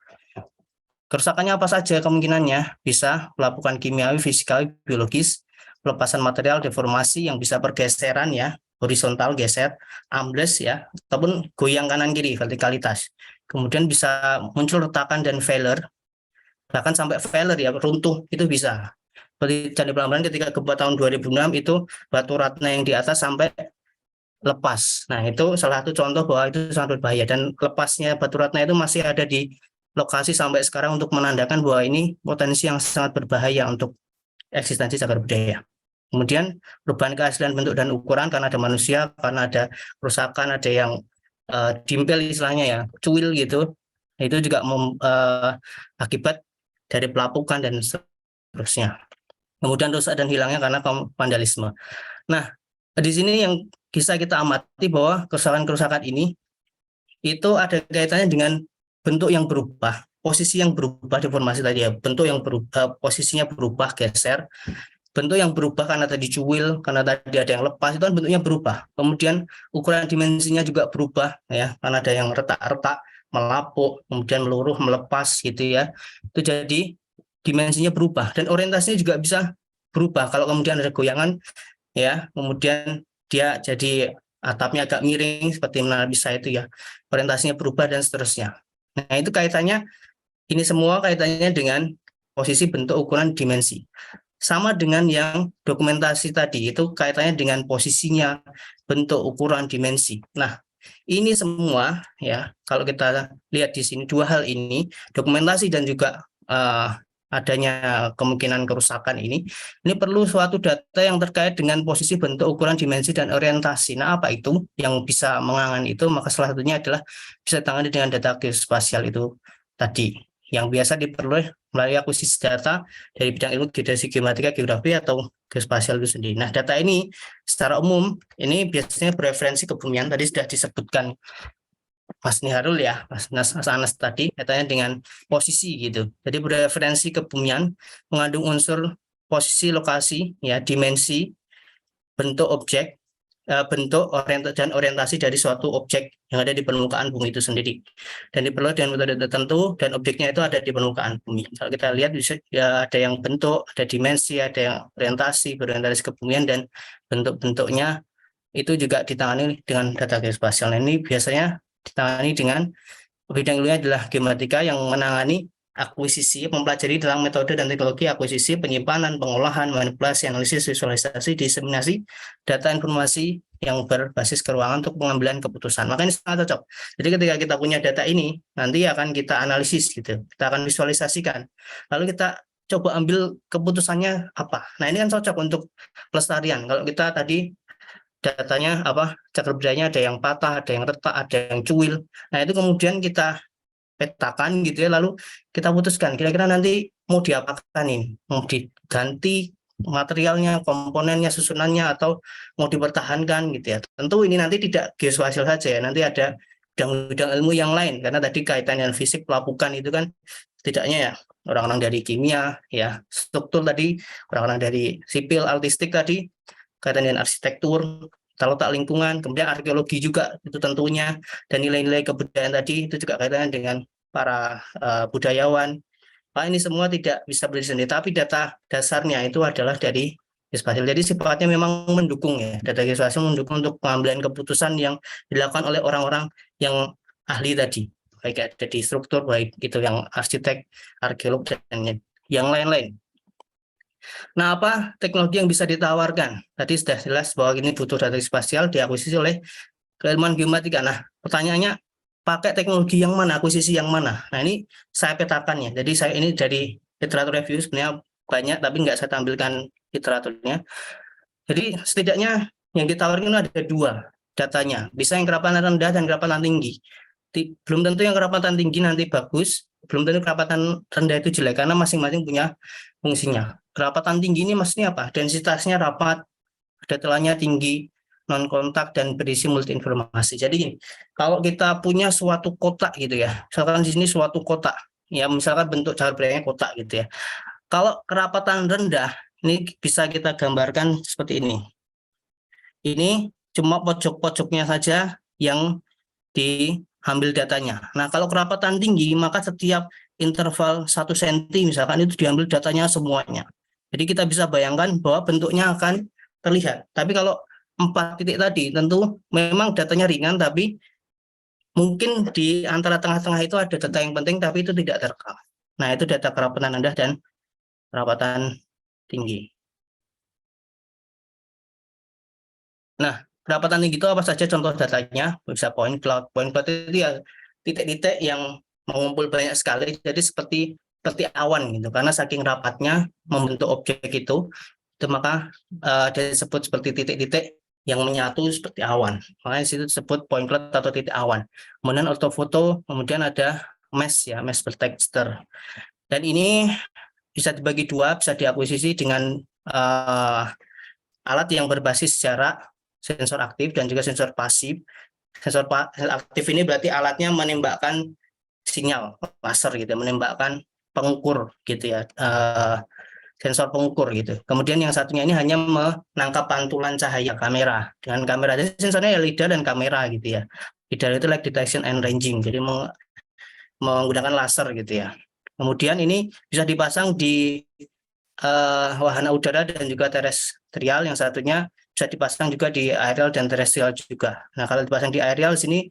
Kerusakannya apa saja kemungkinannya? Bisa pelapukan kimiawi, fisikawi, biologis, pelepasan material, deformasi yang bisa pergeseran ya, horizontal geser, ambles ya, ataupun goyang kanan kiri vertikalitas. Kemudian bisa muncul retakan dan failure, bahkan sampai failure ya, runtuh itu bisa. Seperti Candi Prambanan ketika gempa tahun 2006 itu batu ratna yang di atas sampai lepas. Nah, itu salah satu contoh bahwa itu sangat berbahaya, dan lepasnya batu ratna itu masih ada di lokasi sampai sekarang untuk menandakan bahwa ini potensi yang sangat berbahaya untuk eksistensi cagar budaya. Kemudian perubahan keaslian bentuk dan ukuran karena ada manusia, karena ada kerusakan, ada yang dimpel istilahnya ya, cuil gitu. Itu juga akibat dari pelapukan dan seterusnya. Kemudian rusak dan hilangnya karena vandalisme. Nah, di sini yang bisa kita amati bahwa kerusakan-kerusakan ini itu ada kaitannya dengan bentuk yang berubah, posisi yang berubah, deformasi tadi ya, bentuk yang berubah, posisinya berubah, geser. Bentuk yang berubah karena tadi cuil, karena tadi ada yang lepas, itu kan bentuknya berubah. Kemudian ukuran dimensinya juga berubah ya, karena ada yang retak-retak, melapuk, kemudian meluruh, melepas gitu ya. Itu jadi dimensinya berubah, dan orientasinya juga bisa berubah. Kalau kemudian ada goyangan ya, kemudian dia jadi atapnya agak miring seperti menara bisa itu ya, orientasinya berubah dan seterusnya. Nah, itu kaitannya, ini semua kaitannya dengan posisi, bentuk, ukuran, dimensi. Sama dengan yang dokumentasi tadi, itu kaitannya dengan posisinya, bentuk, ukuran, dimensi. Nah, ini semua ya, kalau kita lihat di sini dua hal ini, dokumentasi dan juga adanya kemungkinan kerusakan ini perlu suatu data yang terkait dengan posisi, bentuk, ukuran, dimensi, dan orientasi. Nah, apa itu yang bisa mengangani itu? Maka salah satunya adalah bisa ditangani dengan data geospasial itu tadi, yang biasa diperoleh melalui akuisisi data dari bidang ilmu geodesi, geomatika, geografi, atau geospasial itu sendiri. Nah, data ini secara umum ini biasanya bereferensi kebumian, tadi sudah disebutkan Mas Niharul ya, Mas Anas tadi, katanya dengan posisi gitu. Jadi bereferensi kebumian mengandung unsur posisi, lokasi, ya, dimensi, bentuk objek, bentuk dan orientasi dari suatu objek yang ada di permukaan bumi itu sendiri, dan diperoleh dengan metode tertentu, dan objeknya itu ada di permukaan bumi. Kalau kita lihat bisa ya, ada yang bentuk, ada dimensi, ada yang orientasi, berorientasi kebumian, dan bentuk-bentuknya itu juga ditangani dengan data geospasial. Nah, ini biasanya ditangani dengan bidang ilmunya adalah geomatika, yang menangani akuisisi, mempelajari dalam metode dan teknologi akuisisi, penyimpanan, pengolahan, manipulasi, analisis, visualisasi, diseminasi data informasi yang berbasis keuangan untuk pengambilan keputusan. Maka ini sangat cocok. Jadi ketika kita punya data ini, nanti akan kita analisis gitu, kita akan visualisasikan, lalu kita coba ambil keputusannya apa. Nah, ini kan cocok untuk pelestarian. Kalau kita tadi datanya apa, cagar budayanya ada yang patah, ada yang retak, ada yang cuil. Nah, itu kemudian kita petakan gitu ya, lalu kita putuskan kira-kira nanti mau diapakan ini, mau diganti, materialnya, komponennya, susunannya, atau mau dipertahankan gitu ya. Tentu ini nanti tidak geospasial saja ya, nanti ada bidang-bidang ilmu yang lain, karena tadi kaitan dengan fisik, pelapukan itu kan setidaknya ya orang-orang dari kimia, ya struktur tadi, orang-orang dari sipil, artistik tadi, kaitan dengan arsitektur, tata letak lingkungan, kemudian arkeologi juga itu tentunya, dan nilai-nilai kebudayaan tadi itu juga kaitannya dengan para budayawan. Pak, ini semua tidak bisa berdiri sendiri, tapi data dasarnya itu adalah dari geospasial. Jadi sifatnya memang mendukung ya, data geospasial mendukung untuk pengambilan keputusan yang dilakukan oleh orang-orang yang ahli tadi, baik ada di struktur, baik itu yang arsitek, arkeolog, dan yang lain-lain. Nah, apa teknologi yang bisa ditawarkan? Tadi sudah jelas bahwa ini butuh data spasial diakuisisi oleh keilmuan geomatika. Nah, pertanyaannya pakai teknologi yang mana, akuisisi yang mana? Nah, ini saya petakan ya. Jadi saya ini dari literatur review sebenarnya banyak, tapi nggak saya tampilkan literaturnya. Jadi setidaknya yang ditawarkan ada dua datanya. Bisa yang kerapatan rendah dan kerapatan tinggi. Belum tentu yang kerapatan tinggi nanti bagus, belum tentu kerapatan rendah itu jelek, karena masing-masing punya fungsinya. Kerapatan tinggi ini maksudnya apa? Densitasnya rapat, detailnya tinggi, non kontak, dan berisi multi informasi. Jadi kalau kita punya suatu kotak gitu ya, misalkan di sini suatu kotak, ya misalkan bentuk cagar budayanya kotak gitu ya. Kalau kerapatan rendah, ini bisa kita gambarkan seperti ini. Ini cuma pojok-pojoknya saja yang diambil datanya. Nah, kalau kerapatan tinggi, maka setiap interval 1 cm misalkan itu diambil datanya semuanya. Jadi kita bisa bayangkan bahwa bentuknya akan terlihat. Tapi kalau 4 titik tadi tentu memang datanya ringan, tapi mungkin di antara tengah-tengah itu ada data yang penting, tapi itu tidak terekam. Nah, itu data kerapatan rendah dan kerapatan tinggi. Nah, kerapatan tinggi itu apa saja contoh datanya? Bisa point cloud. Point cloud itu ya titik-titik yang mengumpul banyak sekali, jadi seperti awan gitu. Karena saking rapatnya membentuk objek itu maka disebut seperti titik-titik yang menyatu seperti awan. Makanya situ disebut point cloud atau titik awan. Kemudian ortofoto, kemudian ada mesh ya, mesh bertekstur. Dan ini bisa dibagi dua, bisa diakuisisi dengan alat yang berbasis jarak, sensor aktif dan juga sensor pasif. Sensor aktif ini berarti alatnya menembakkan sinyal laser gitu, menembakkan pengukur gitu ya, sensor pengukur gitu. Kemudian yang satunya ini hanya menangkap pantulan cahaya kamera. Dengan kamera, jadi sensornya ya lidar dan kamera gitu ya. Lidar itu light detection and ranging, jadi menggunakan laser gitu ya. Kemudian ini bisa dipasang di wahana udara dan juga terestrial. Yang satunya bisa dipasang juga di aerial dan terestrial juga. Nah, kalau dipasang di aerial sini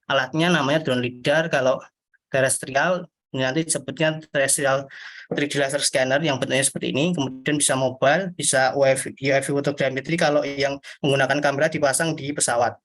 alatnya namanya drone lidar. Kalau terestrial ini nanti disebutnya terrestrial 3D laser scanner yang bentuknya seperti ini. Kemudian bisa mobile, bisa UAV photogrammetry kalau yang menggunakan kamera dipasang di pesawat.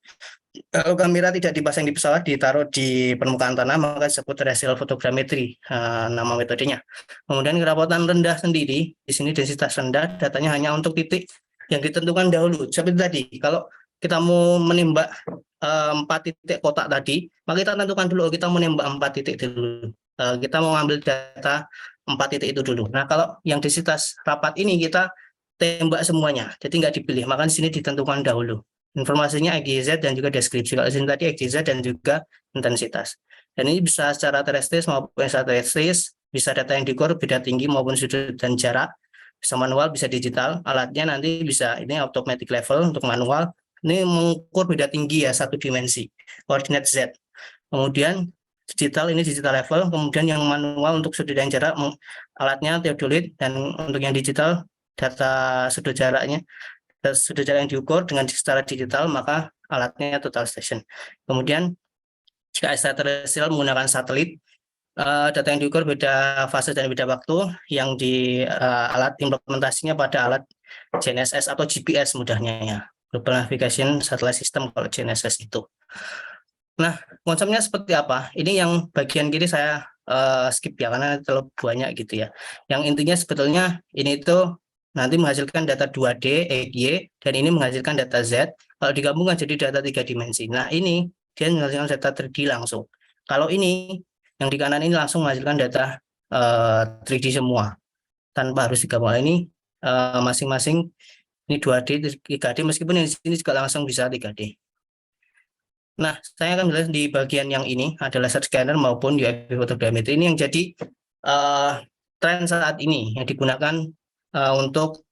Kalau kamera tidak dipasang di pesawat, ditaruh di permukaan tanah, maka disebut terrestrial photogrammetry, nama metodenya. Kemudian kerapatan rendah sendiri, di sini densitas rendah, datanya hanya untuk titik yang ditentukan dahulu. Seperti tadi, kalau kita mau menembak 4 titik kotak tadi, maka kita tentukan dulu kita mau menembak 4 titik dulu. Kita mau ngambil data 4 titik itu dulu. Nah, kalau yang densitas rapat ini kita tembak semuanya, jadi nggak dipilih, maka di sini ditentukan dahulu. Informasinya XYZ dan juga deskripsi. Kalau sini tadi XYZ dan juga intensitas. Dan ini bisa secara terestris maupun secara terestris, bisa data yang diukur beda tinggi maupun sudut dan jarak, bisa manual, bisa digital. Alatnya nanti bisa ini automatic level untuk manual. Ini mengukur beda tinggi ya, 1 dimensi, koordinat Z. Kemudian digital, ini digital level. Kemudian yang manual untuk sudut dan jarak, alatnya theodolite, dan untuk yang digital data sudut jaraknya, sudut jarak yang diukur dengan secara digital, maka alatnya total station. Kemudian jika extraterrestrial menggunakan satelit, data yang diukur beda fase dan beda waktu, yang di alat implementasinya pada alat GNSS atau GPS mudahnya ya, Global Navigation Satellite System kalau GNSS itu. Nah, konsepnya seperti apa? Ini yang bagian kiri saya skip ya, karena terlalu banyak gitu ya. Yang intinya sebetulnya ini itu nanti menghasilkan data 2D, XY, dan ini menghasilkan data Z. Kalau digabungkan jadi data 3 dimensi. Nah, ini dia menghasilkan data 3D langsung. Kalau ini, yang di kanan ini langsung menghasilkan data 3D semua. Tanpa harus digabungkan. Ini masing-masing ini 2D, 3D, meskipun yang di sini juga langsung bisa 3D. Nah, saya akan melihat di bagian yang ini ada laser scanner maupun UV photogrammetry. Ini yang jadi tren saat ini yang digunakan untuk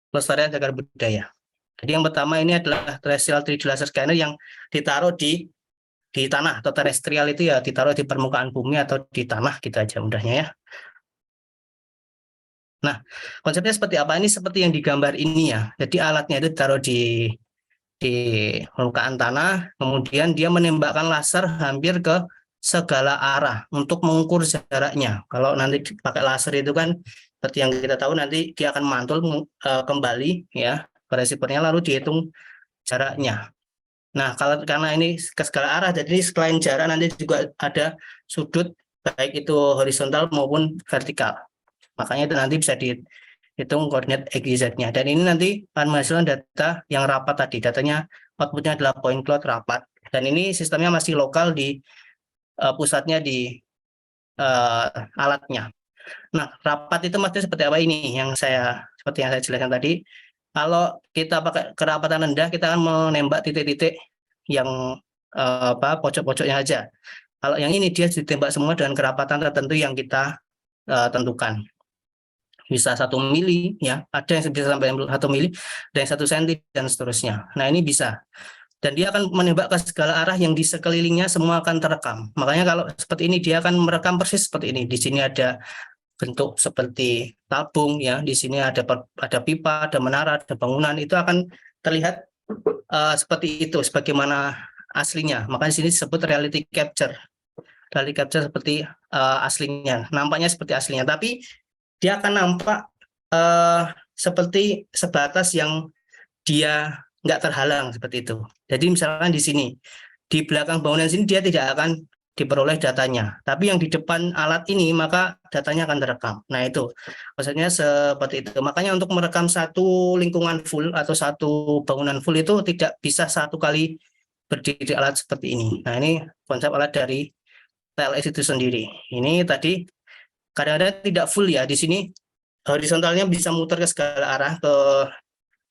pelestarian cagar budaya. Jadi yang pertama ini adalah terrestrial 3D laser scanner yang ditaruh di tanah, atau terestrial itu ya ditaruh di permukaan bumi atau di tanah gitu aja mudahnya ya. Nah, konsepnya seperti apa? Ini seperti yang digambar ini ya. Jadi alatnya itu ditaruh di permukaan tanah, kemudian dia menembakkan laser hampir ke segala arah untuk mengukur jaraknya. Kalau nanti pakai laser itu kan seperti yang kita tahu nanti dia akan mantul kembali ya ke reseivernya, lalu dihitung jaraknya. Nah, karena ini ke segala arah, jadi selain jarak nanti juga ada sudut baik itu horizontal maupun vertikal. Makanya itu nanti bisa dihitung koordinat XY-nya. Dan ini nanti akan menghasilkan data yang rapat tadi. Datanya outputnya adalah point cloud rapat. Dan ini sistemnya masih lokal di pusatnya di alatnya. Nah, rapat itu maksudnya seperti apa ini? Seperti yang saya jelaskan tadi. Kalau kita pakai kerapatan rendah, kita akan menembak titik-titik yang pojok-pojoknya aja. Kalau yang ini dia ditembak semua dengan kerapatan tertentu yang kita tentukan. Bisa 1 mili, ya, ada yang bisa sampai 1 mili, ada yang 1 senti dan seterusnya. Nah, ini bisa. Dan dia akan menembak ke segala arah yang di sekelilingnya semua akan terekam. Makanya kalau seperti ini dia akan merekam persis seperti ini. Di sini ada bentuk seperti tabung ya, di sini ada pipa, ada menara, ada bangunan, itu akan terlihat seperti itu sebagaimana aslinya. Makanya di sini disebut reality capture. Reality capture seperti aslinya, nampaknya seperti aslinya, tapi dia akan nampak seperti sebatas yang dia nggak terhalang seperti itu. Jadi misalkan di sini, di belakang bangunan sini dia tidak akan diperoleh datanya, tapi yang di depan alat ini maka datanya akan terekam. Nah itu maksudnya seperti itu. Makanya untuk merekam satu lingkungan full atau satu bangunan full itu tidak bisa satu kali berdiri alat seperti ini. Nah ini konsep alat dari TLS itu sendiri. Ini tadi kadang-kadang tidak full ya, di sini horizontalnya bisa muter ke segala arah ke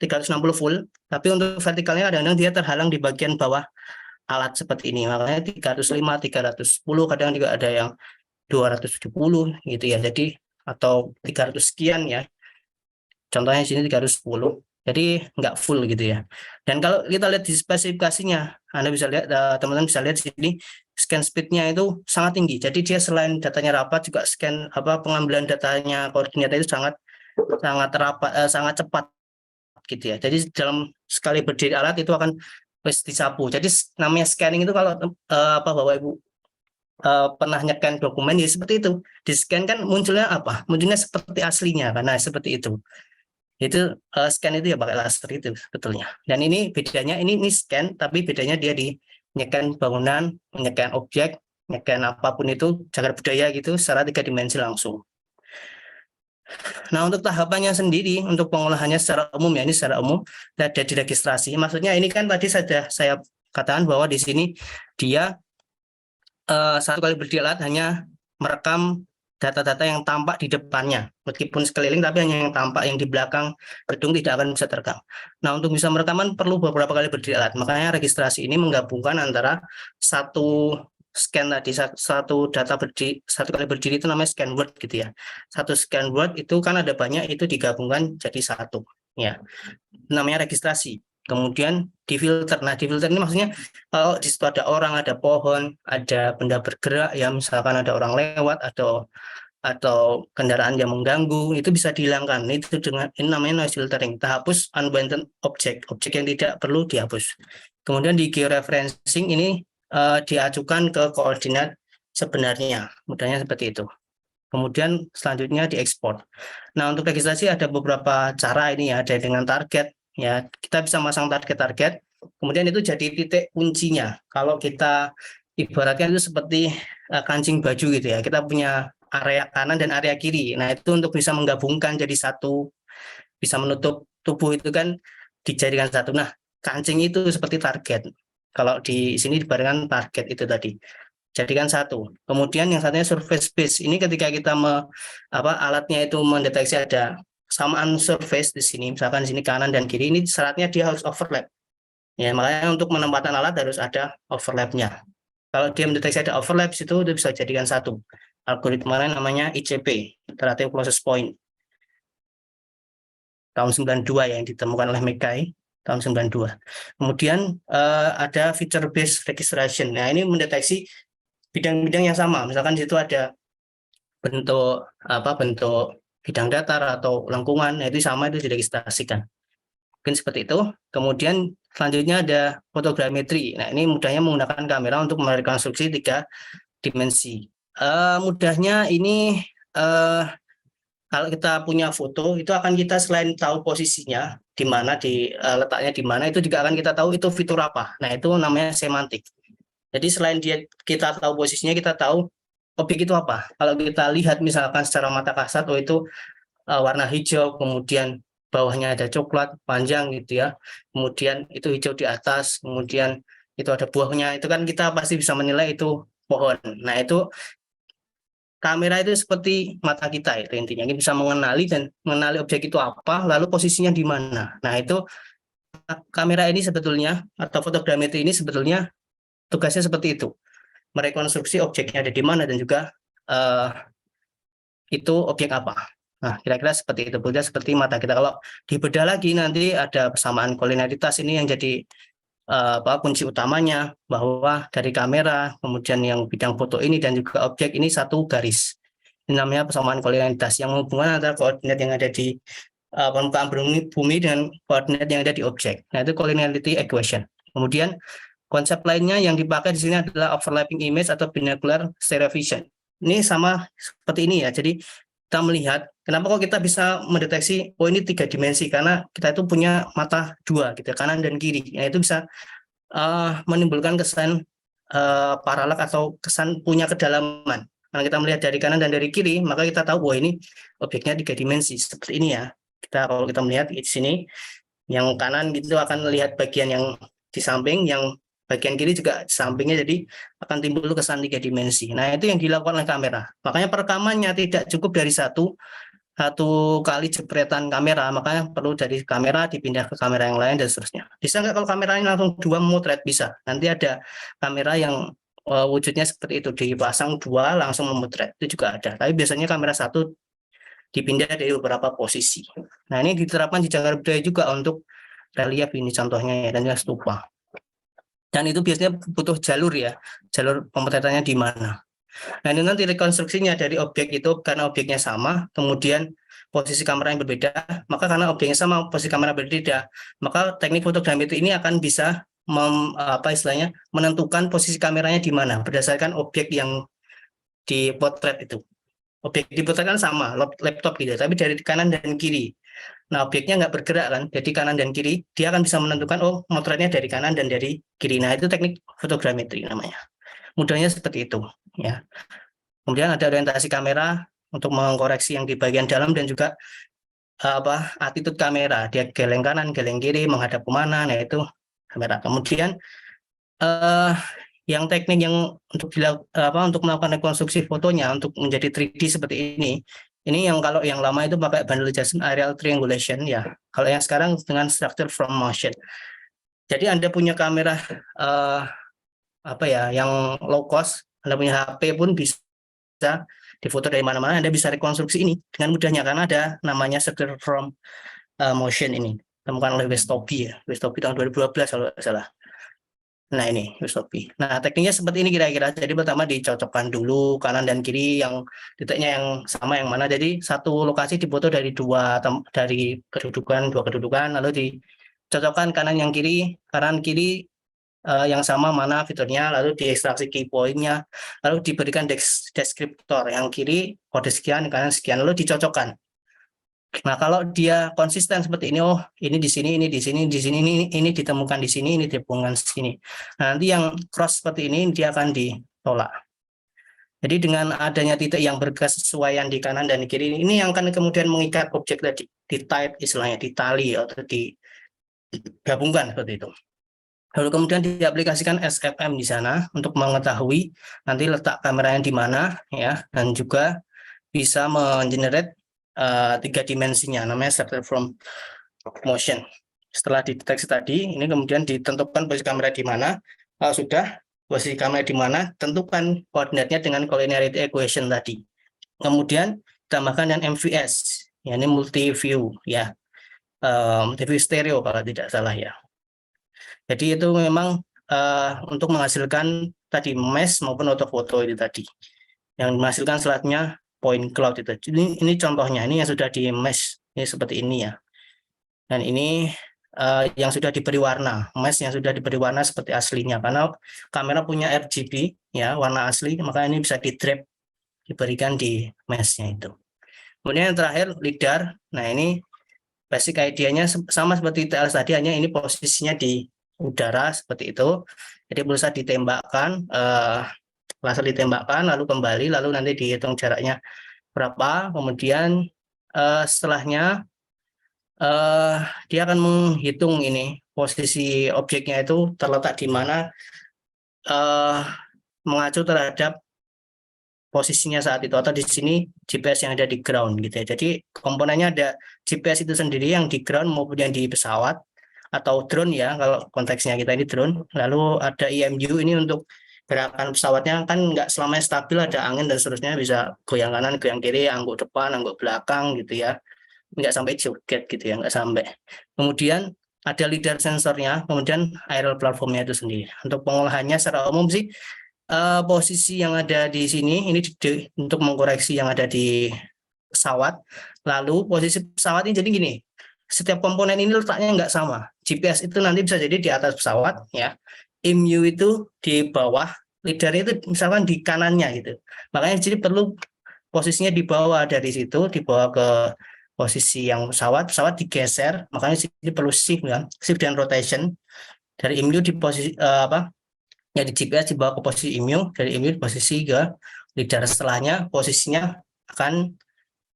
360 full, tapi untuk vertikalnya kadang-kadang dia terhalang di bagian bawah alat seperti ini. Makanya 305, 310, kadang juga ada yang 270 gitu ya. Jadi atau 300 sekian ya. Contohnya di sini 310. Jadi nggak full gitu ya. Dan kalau kita lihat di spesifikasinya, Anda bisa lihat, teman-teman bisa lihat di sini scan speed-nya itu sangat tinggi. Jadi dia selain datanya rapat juga scan pengambilan datanya koordinatnya itu sangat rapat, sangat cepat gitu ya. Jadi dalam sekali berdiri alat itu akan disapu. Jadi namanya scanning itu kalau Bapak Ibu pernah nyekan dokumen ya seperti itu. Di scan kan munculnya apa? Munculnya seperti aslinya karena seperti itu. Itu scan itu ya pakai laser itu sebetulnya. Dan ini bedanya, ini scan tapi bedanya dia di nyekan bangunan, nyekan objek, nyekan apapun itu cagar budaya gitu secara 3 dimensi langsung. Nah, untuk tahapannya sendiri, untuk pengolahannya secara umum ya, ini secara umum ada di registrasi. Maksudnya ini kan tadi saya katakan bahwa di sini dia satu kali berdiri alat hanya merekam data-data yang tampak di depannya. Meskipun sekeliling, tapi hanya yang tampak, yang di belakang gedung tidak akan bisa terekam. Nah, untuk bisa merekaman perlu beberapa kali berdiri alat. Makanya registrasi ini menggabungkan antara satu scan tadi, satu data satu kali berdiri itu namanya scan word gitu ya. Satu scan word itu kan ada banyak, itu digabungkan jadi satu ya. Namanya registrasi. Kemudian difilter. Nah, difilter ini maksudnya kalau di situ ada orang, ada pohon, ada benda bergerak ya, misalkan ada orang lewat atau kendaraan yang mengganggu, itu bisa dihilangkan. Itu dengan ini namanya noise filtering. Kita hapus unwanted objek yang tidak perlu dihapus. Kemudian di georeferencing ini diajukan ke koordinat sebenarnya, mudahnya seperti itu. Kemudian selanjutnya diekspor. Nah, untuk registrasi ada beberapa cara ini ya, ada dengan target ya, kita bisa masang target-target, kemudian itu jadi titik kuncinya. Kalau kita ibaratkan itu seperti kancing baju gitu ya, kita punya area kanan dan area kiri. Nah, itu untuk bisa menggabungkan jadi satu, bisa menutup tubuh itu kan dijadikan satu. Nah, kancing itu seperti target. Kalau di sini dibarengkan target itu tadi, jadikan satu. Kemudian yang satunya surface base. Ini ketika kita alatnya itu mendeteksi ada kesamaan surface di sini, misalkan di sini kanan dan kiri, ini syaratnya dia harus overlap. Ya, makanya untuk penempatan alat harus ada overlapnya. Kalau dia mendeteksi ada overlap itu bisa jadikan satu. Algoritmanya namanya ICP, Iterative Closest Point. Tahun 92 yang ditemukan oleh Mekai, tahun 92. Kemudian ada feature based registration. Nah, ini mendeteksi bidang-bidang yang sama. Misalkan di situ ada bentuk bidang datar atau lengkungan, nah itu sama, itu diregistrasikan. Mungkin seperti itu. Kemudian selanjutnya ada fotogrametri. Nah, ini mudahnya menggunakan kamera untuk merekonstruksi 3 dimensi. Mudahnya ini kalau kita punya foto itu akan kita selain tahu posisinya di mana, letaknya di mana, itu juga akan kita tahu itu fitur apa. Nah, itu namanya semantik. Jadi selain kita tahu posisinya, kita tahu objek itu apa. Kalau kita lihat misalkan secara mata kasat, oh itu warna hijau, kemudian bawahnya ada coklat panjang gitu ya, kemudian itu hijau di atas, kemudian itu ada buahnya, itu kan kita pasti bisa menilai itu pohon. Nah, itu kamera itu seperti mata kita, itu intinya kita bisa mengenali objek itu apa, lalu posisinya di mana. Nah, itu kamera ini sebetulnya, atau fotogrametri ini sebetulnya tugasnya seperti itu, merekonstruksi objeknya ada di mana dan juga itu objek apa. Nah, kira-kira seperti itu, berbeda seperti mata kita. Kalau dibedah lagi nanti ada persamaan kolineritas, ini yang jadi kunci utamanya, bahwa dari kamera, kemudian yang bidang foto ini dan juga objek ini satu garis. Ini namanya persamaan kolineritas yang menghubungkan antara koordinat yang ada di permukaan bumi dan koordinat yang ada di objek. Nah, itu collinearity equation. Kemudian konsep lainnya yang dipakai di sini adalah overlapping image atau binocular stereo vision. Ini sama seperti ini ya. Jadi kita melihat kenapa kok kita bisa mendeteksi ini 3 dimensi, karena kita itu punya mata 2 gitu, kanan dan kiri. Nah, itu bisa menimbulkan kesan paralel atau kesan punya kedalaman. Karena kita melihat dari kanan dan dari kiri, maka kita tahu ini objeknya 3 dimensi seperti ini ya. Kalau kita melihat di sini, yang kanan gitu akan lihat bagian yang di samping, yang bagian kiri juga di sampingnya, jadi akan timbul kesan 3 dimensi. Nah, itu yang dilakukan oleh kamera. Makanya perekamannya tidak cukup dari satu kali jepretan kamera, makanya perlu dari kamera dipindah ke kamera yang lain dan seterusnya. Bisa nggak kalau kameranya langsung 2 memotret? Bisa. Nanti ada kamera yang wujudnya seperti itu, dipasang 2 langsung memotret, itu juga ada. Tapi biasanya kamera 1 dipindah dari beberapa posisi. Nah, ini diterapkan di Cagar Budaya juga untuk relief ini contohnya ya, dan juga stupa. Dan itu biasanya butuh jalur ya, jalur pemotretannya di mana. Nah, ini nanti rekonstruksinya dari objek itu, karena objeknya sama, kemudian posisi kamera yang berbeda, maka karena objeknya sama, posisi kamera berbeda, maka teknik fotogrametri ini akan bisa menentukan posisi kameranya di mana berdasarkan objek yang dipotret itu. Objek dipotret kan sama, laptop gitu, tapi dari kanan dan kiri. Nah, objeknya nggak bergerak kan, jadi kanan dan kiri, dia akan bisa menentukan, motretnya dari kanan dan dari kiri. Nah, itu teknik fotogrametri namanya. Mudahnya seperti itu ya. Kemudian ada orientasi kamera untuk mengkoreksi yang di bagian dalam dan juga attitude kamera, dia geleng kanan, geleng kiri, menghadap kemana, nah itu kamera. Kemudian yang teknik yang untuk melakukan rekonstruksi fotonya untuk menjadi 3D seperti ini yang kalau yang lama itu pakai bundle adjustment aerial triangulation ya. Kalau yang sekarang dengan structure from motion. Jadi Anda punya kamera yang low cost, Anda punya HP pun bisa difoto dari mana-mana, Anda bisa rekonstruksi ini dengan mudahnya karena ada namanya structure from motion ini. Temukan oleh Westopi ya. Westopi tahun 2012 kalau tidak salah. Nah, ini Westopi. Nah, tekniknya seperti ini kira-kira. Jadi pertama dicocokkan dulu kanan dan kiri, yang titiknya yang sama yang mana. Jadi satu lokasi difoto dari dua kedudukan, lalu dicocokkan kanan kiri yang sama mana fiturnya, lalu diekstraksi key point-nya, lalu diberikan deskriptor yang kiri kode sekian, kanan sekian, lalu dicocokkan. Nah, kalau dia konsisten seperti ini, ini di sini, ini di sini, di sini, ini ditemukan di sini, ini ditemukan di sini. Nah, nanti yang cross seperti ini dia akan ditolak. Jadi dengan adanya titik yang berkesesuaian di kanan dan di kiri, ini yang akan kemudian mengikat objek tadi, di type istilahnya, ditali atau digabungkan seperti itu. Lalu kemudian diaplikasikan SFM di sana untuk mengetahui nanti letak kameranya di mana ya, dan juga bisa mengenerate 3 dimensinya, namanya started from motion. Setelah dideteksi tadi, ini kemudian ditentukan posisi kamera di mana. Kalau sudah posisi kamera di mana, tentukan koordinatnya dengan collinearity equation tadi. Kemudian tambahkan dengan MVS, ya ini multi view ya, multi view stereo kalau tidak salah ya. Jadi itu memang untuk menghasilkan tadi mesh maupun ortofoto itu tadi, yang menghasilkan slide-nya point cloud itu. Ini contohnya, ini yang sudah di mesh, ini seperti ini ya. Dan ini yang sudah diberi warna, mesh yang sudah diberi warna seperti aslinya, karena kamera punya RGB ya, warna asli, maka ini bisa di drag, diberikan di mesh-nya itu. Kemudian yang terakhir LiDAR. Nah ini basic idenya sama seperti TLS tadi, hanya ini posisinya di udara seperti itu. Jadi pulsa ditembakkan, laser ditembakkan, lalu kembali, lalu nanti dihitung jaraknya berapa. Kemudian setelahnya dia akan menghitung ini posisi objeknya itu terletak di mana, mengacu terhadap posisinya saat itu, atau di sini GPS yang ada di ground gitu ya. Jadi komponennya ada GPS itu sendiri yang di ground maupun yang di pesawat atau drone ya, kalau konteksnya kita ini drone. Lalu ada EMU ini untuk gerakan pesawatnya, kan nggak selamanya stabil, ada angin dan seterusnya, bisa goyang kanan, goyang kiri, angguk depan, angguk belakang gitu ya. Nggak sampai joget gitu ya, nggak sampai. Kemudian ada LiDAR sensornya, kemudian aerial platformnya itu sendiri. Untuk pengolahannya secara umum sih, posisi yang ada di sini ini untuk mengkoreksi yang ada di pesawat. Lalu posisi pesawat ini jadi gini, setiap komponen ini letaknya nggak sama. GPS itu nanti bisa jadi di atas pesawat ya, EMU itu di bawah, LiDAR itu misalkan di kanannya gitu. Makanya jadi perlu posisinya dibawa dari situ, dibawa ke posisi yang pesawat digeser, makanya sini perlu shift ya, shift dan rotation. Dari EMU di posisi ya di GPS dibawa ke posisi EMU, dari EMU posisi ke LiDAR. Setelahnya posisinya akan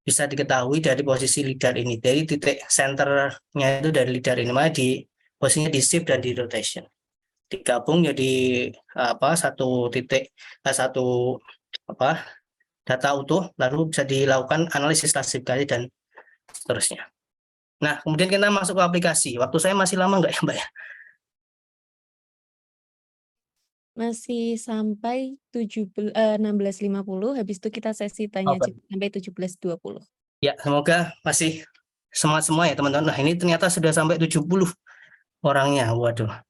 bisa diketahui dari posisi LiDAR ini, dari titik senternya itu dari LiDAR ini, makanya di posisinya di shift dan di rotation, digabung jadi satu titik, satu data utuh, lalu bisa dilakukan analisis klasifikasi dan seterusnya. Nah kemudian kita masuk ke aplikasi. Waktu saya masih lama nggak ya Mbak ya?
Masih sampai 16.50, habis itu kita sesi tanya jawab sampai 17.20.
Ya, semoga masih semangat semua ya teman-teman. Nah, ini ternyata sudah sampai 70 orangnya. Waduh.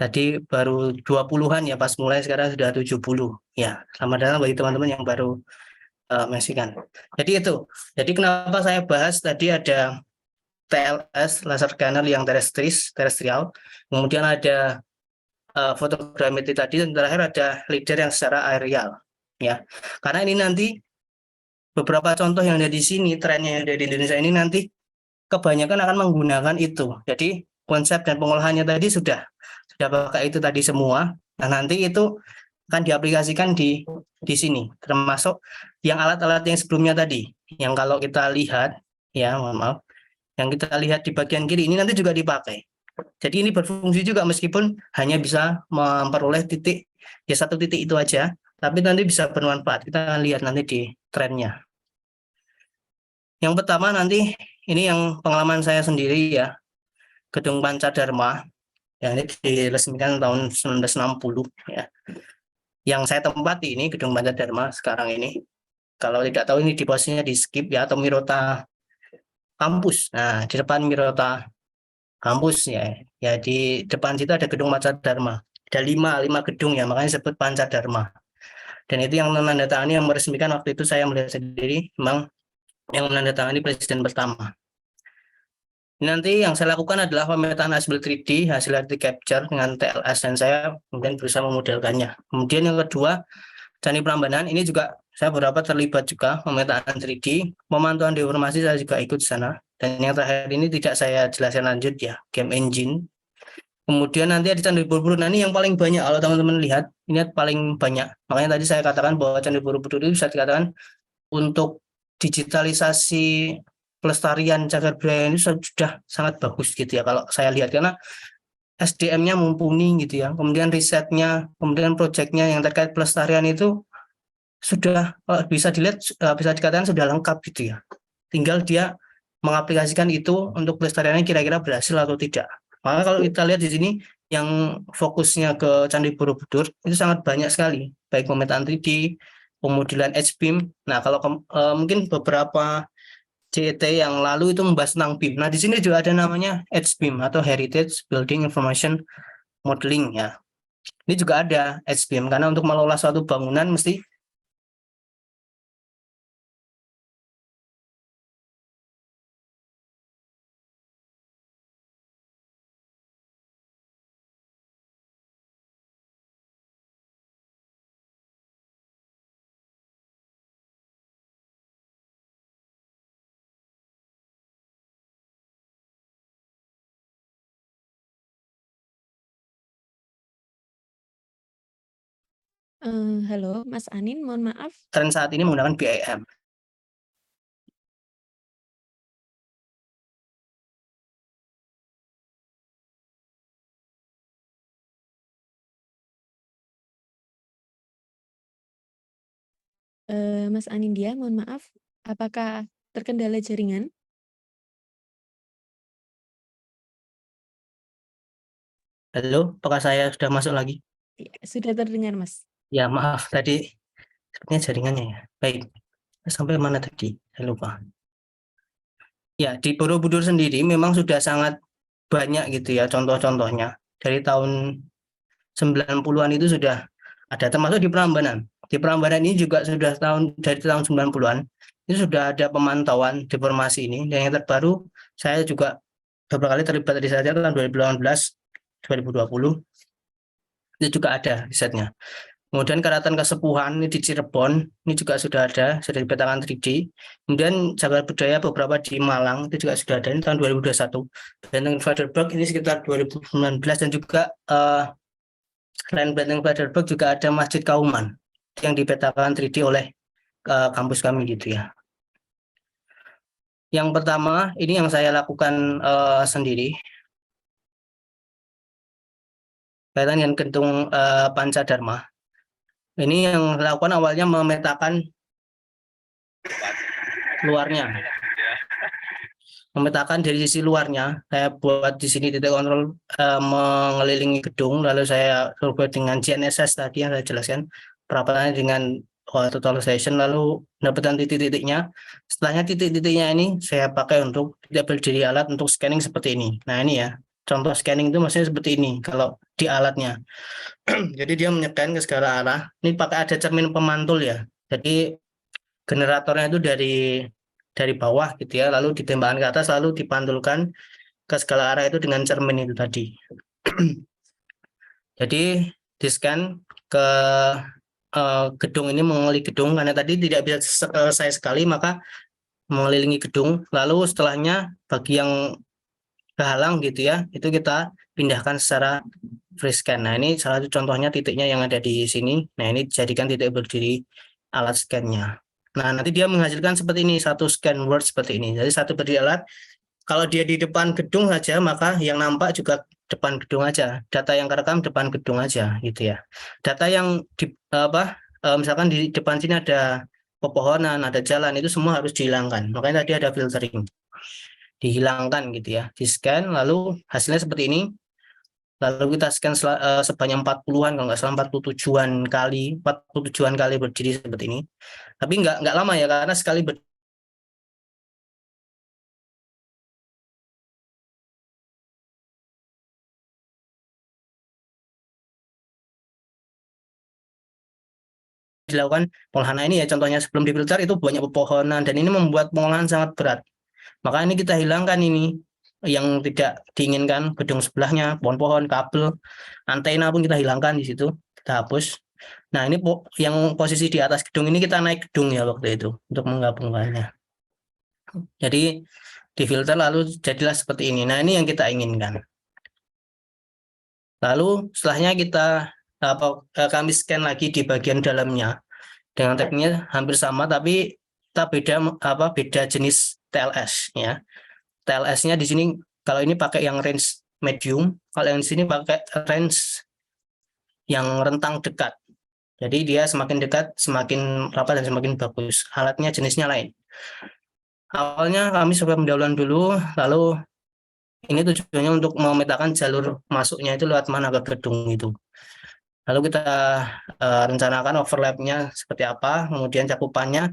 Tadi baru 20-an ya pas mulai, sekarang sudah 70. Ya, selamat datang bagi teman-teman yang baru menyaksikan. Jadi itu. Jadi kenapa saya bahas tadi ada TLS, laser scanner yang terestrial. Kemudian ada fotogrametri tadi, dan terakhir ada LiDAR yang secara aerial ya. Karena ini nanti beberapa contoh yang ada di sini, trennya yang ada di Indonesia ini nanti kebanyakan akan menggunakan itu. Jadi konsep dan pengolahannya tadi sudah pakai itu tadi semua. Nah nanti itu akan diaplikasikan di sini, termasuk yang alat-alat yang sebelumnya tadi, yang kalau kita lihat ya, mohon maaf, yang kita lihat di bagian kiri ini nanti juga dipakai. Jadi ini berfungsi juga meskipun hanya bisa memperoleh titik, ya satu titik itu aja, tapi nanti bisa bermanfaat. Kita akan lihat nanti di trennya. Yang pertama nanti, ini yang pengalaman saya sendiri ya, Gedung Pancadharma, ya ini diresmikan tahun 1960 ya. Yang saya tempati ini Gedung Pancadharma sekarang ini. Kalau tidak tahu ini di posisinya di skip ya, atau Mirota kampus. Nah, di depan Mirota kampus ya di depan situ ada Gedung Pancadharma. Ada 5 gedung ya, makanya disebut Pancadharma. Dan itu yang menandatangani, yang meresmikan waktu itu saya melihat sendiri, memang yang menandatangani presiden pertama. Nanti yang saya lakukan adalah pemetaan hasil 3D, hasil 3D capture dengan TLS, dan saya kemudian berusaha memodelkannya. Kemudian yang kedua, Candi Prambanan, ini juga saya beberapa terlibat juga pemetaan 3D, pemantauan deformasi saya juga ikut di sana. Dan yang terakhir ini tidak saya jelaskan lanjut ya, game engine. Kemudian nanti ada Candi Borobudur. Nah ini yang paling banyak, kalau teman-teman lihat, ini paling banyak. Makanya tadi saya katakan bahwa Candi Borobudur itu bisa dikatakan untuk digitalisasi pelestarian cagar budaya ini sudah sangat bagus gitu ya kalau saya lihat, karena SDM-nya mumpuni gitu ya, kemudian risetnya, kemudian proyeknya yang terkait pelestarian itu sudah bisa dilihat, bisa dikatakan sudah lengkap gitu ya. tinggal dia mengaplikasikan itu untuk pelestariannya kira-kira berhasil atau tidak. Maka kalau kita lihat di sini yang fokusnya ke Candi Borobudur itu sangat banyak sekali, baik pemetaan 3D, pemodelan H-beam. Nah, kalau mungkin beberapa CET yang lalu itu membahas tentang BIM. Nah, di sini juga ada namanya H-beam atau Heritage Building Information Modeling ya. Ini juga ada H-beam karena untuk mengelola suatu bangunan mesti
Halo, Mas Anin, mohon maaf.
tren saat ini menggunakan BIM.
Mas Anindya, mohon maaf. Apakah terkendala jaringan?
Halo, apakah saya sudah masuk lagi?
Ya, sudah terdengar, Mas.
Ya, maaf tadi sepertinya jaringannya ya. Baik, sampai mana tadi? Saya lupa. Ya, di Borobudur sendiri memang sudah sangat banyak gitu ya contoh-contohnya. Dari tahun 90-an itu sudah ada, termasuk di Prambanan. Di Prambanan ini juga sudah dari tahun 90-an itu sudah ada pemantauan deformasi ini. Dan yang terbaru saya juga beberapa kali terlibat di saja tahun 2018, 2020 itu juga ada risetnya. Kemudian Karatan Kesepuhan ini di Cirebon, ini juga sudah ada, sudah dipetakan 3D. Kemudian Cagar Budaya beberapa di Malang, itu juga sudah ada, ini tahun 2021. Benteng Vaderburg ini sekitar 2019, dan juga selain Benteng Vaderburg juga ada Masjid Kauman yang dipetakan 3D oleh kampus kami gitu ya. Yang pertama, ini yang saya lakukan sendiri, kaitan dengan gedung Pancadharma. Ini yang dilakukan awalnya memetakan luarnya, memetakan dari sisi luarnya. Saya buat di sini titik kontrol mengelilingi gedung, lalu saya coba dengan GNSS tadi yang saya jelaskan, perapatannya dengan totalization, lalu mendapatkan titik-titiknya. Setelahnya titik-titiknya ini saya pakai untuk berdiri alat untuk scanning seperti ini. Nah ini ya, contoh scanning itu maksudnya seperti ini kalau di alatnya. Jadi dia menyekan ke segala arah. Ini pakai ada cermin pemantul ya. Jadi generatornya itu dari bawah gitu ya, lalu ditembakkan ke atas, lalu dipantulkan ke segala arah itu dengan cermin itu tadi. Jadi di scan ke gedung ini, mengelilingi gedung, karena tadi tidak bisa selesai sekali, maka mengelilingi gedung. Lalu setelahnya bagi yang kehalang gitu ya, itu kita pindahkan secara free scan. Nah ini salah satu contohnya titiknya yang ada di sini. Nah ini dijadikan titik berdiri alat scan-nya. Nah nanti dia menghasilkan seperti ini, satu scan word seperti ini. Jadi satu berdiri alat, kalau dia di depan gedung saja, maka yang nampak juga depan gedung aja. Data yang kerekam depan gedung aja gitu ya. Data yang misalkan di depan sini ada pepohonan, ada jalan, itu semua harus dihilangkan. Makanya tadi ada filtering, dihilangkan gitu ya, di scan, lalu hasilnya seperti ini. Lalu kita scan sebanyak 40-an, kalau nggak salah 47-an kali berdiri seperti ini. Tapi nggak lama ya, karena sekali dilakukan pengolahan. Ini ya contohnya sebelum difilter itu banyak pepohonan, dan ini membuat pengolahan sangat berat. Maka ini kita hilangkan ini yang tidak diinginkan, gedung sebelahnya, pohon-pohon, kabel, antena pun kita hilangkan di situ, kita hapus. Nah ini yang posisi di atas gedung ini kita naik gedung ya waktu itu untuk menggabungkannya. Jadi difilter lalu jadilah seperti ini. Nah ini yang kita inginkan. Lalu setelahnya kami scan lagi di bagian dalamnya dengan tekniknya hampir sama, tapi kita beda jenis TLS ya. TLS-nya di sini kalau ini pakai yang range medium, kalau yang di sini pakai range yang rentang dekat. Jadi dia semakin dekat semakin rapat dan semakin bagus. Alatnya jenisnya lain. awalnya kami coba pendahuluan dulu, lalu ini tujuannya untuk memetakan jalur masuknya itu lewat mana ke gedung itu. Lalu kita rencanakan overlap-nya seperti apa, kemudian cakupannya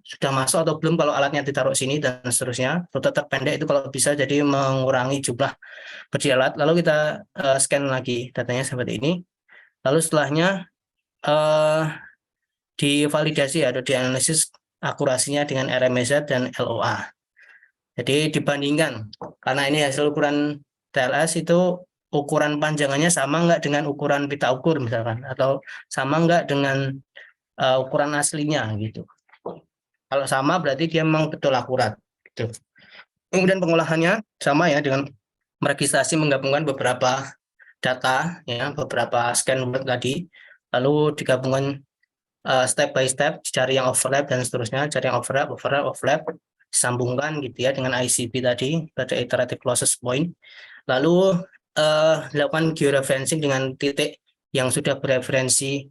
sudah masuk atau belum kalau alatnya ditaruh sini dan seterusnya. Rute terpendek itu kalau bisa jadi mengurangi jumlah berdiri alat. Lalu kita scan lagi datanya seperti ini. Lalu setelahnya divalidasi atau dianalisis akurasinya dengan RMSZ dan LOA. Jadi dibandingkan, karena ini hasil ukuran TLS itu ukuran panjangannya sama nggak dengan ukuran pita ukur misalkan, atau sama nggak dengan ukuran aslinya gitu. Kalau sama berarti dia memang betul akurat. Gitu. Kemudian pengolahannya sama ya dengan meregistrasi menggabungkan beberapa data, ya beberapa scan word tadi, lalu digabungkan step by step, cari yang overlap dan seterusnya, cari yang overlap, disambungkan gitu ya dengan ICP tadi pada iterative closest point. Lalu dilakukan georeferencing dengan titik yang sudah bereferensi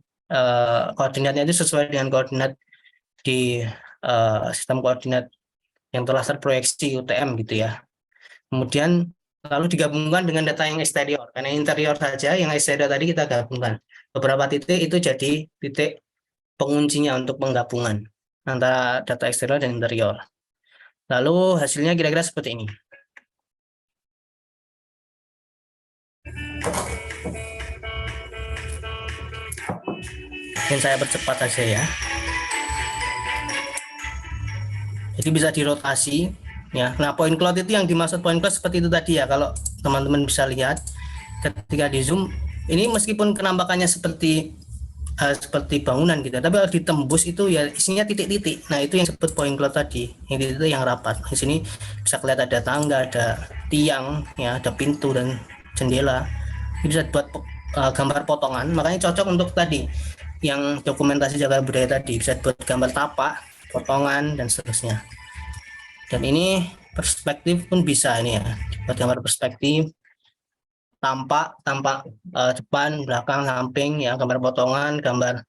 koordinatnya itu sesuai dengan koordinat di sistem koordinat yang telah terproyeksi UTM gitu ya. Kemudian lalu digabungkan dengan data yang eksterior. Karena interior saja, yang eksterior tadi kita gabungkan. Beberapa titik itu jadi titik penguncinya untuk penggabungan antara data eksterior dan interior. Lalu hasilnya kira-kira seperti ini. Mungkin saya percepat saja ya. Jadi bisa dirotasi ya. Nah, point cloud itu yang dimaksud point cloud seperti itu tadi ya. Kalau teman-teman bisa lihat ketika di zoom, ini meskipun penampakannya seperti bangunan gitu, tapi kalau ditembus itu ya isinya titik-titik. Nah, itu yang disebut point cloud tadi. Yang itu yang rapat. Di sini bisa kelihatan ada tangga, ada tiang, ya, ada pintu dan jendela. Ini bisa buat gambar potongan. Makanya cocok untuk tadi yang dokumentasi cagar budaya tadi, bisa buat gambar tapak, potongan dan seterusnya. Dan ini perspektif pun bisa ini ya, buat gambar perspektif, tampak depan, belakang, samping ya, gambar potongan, gambar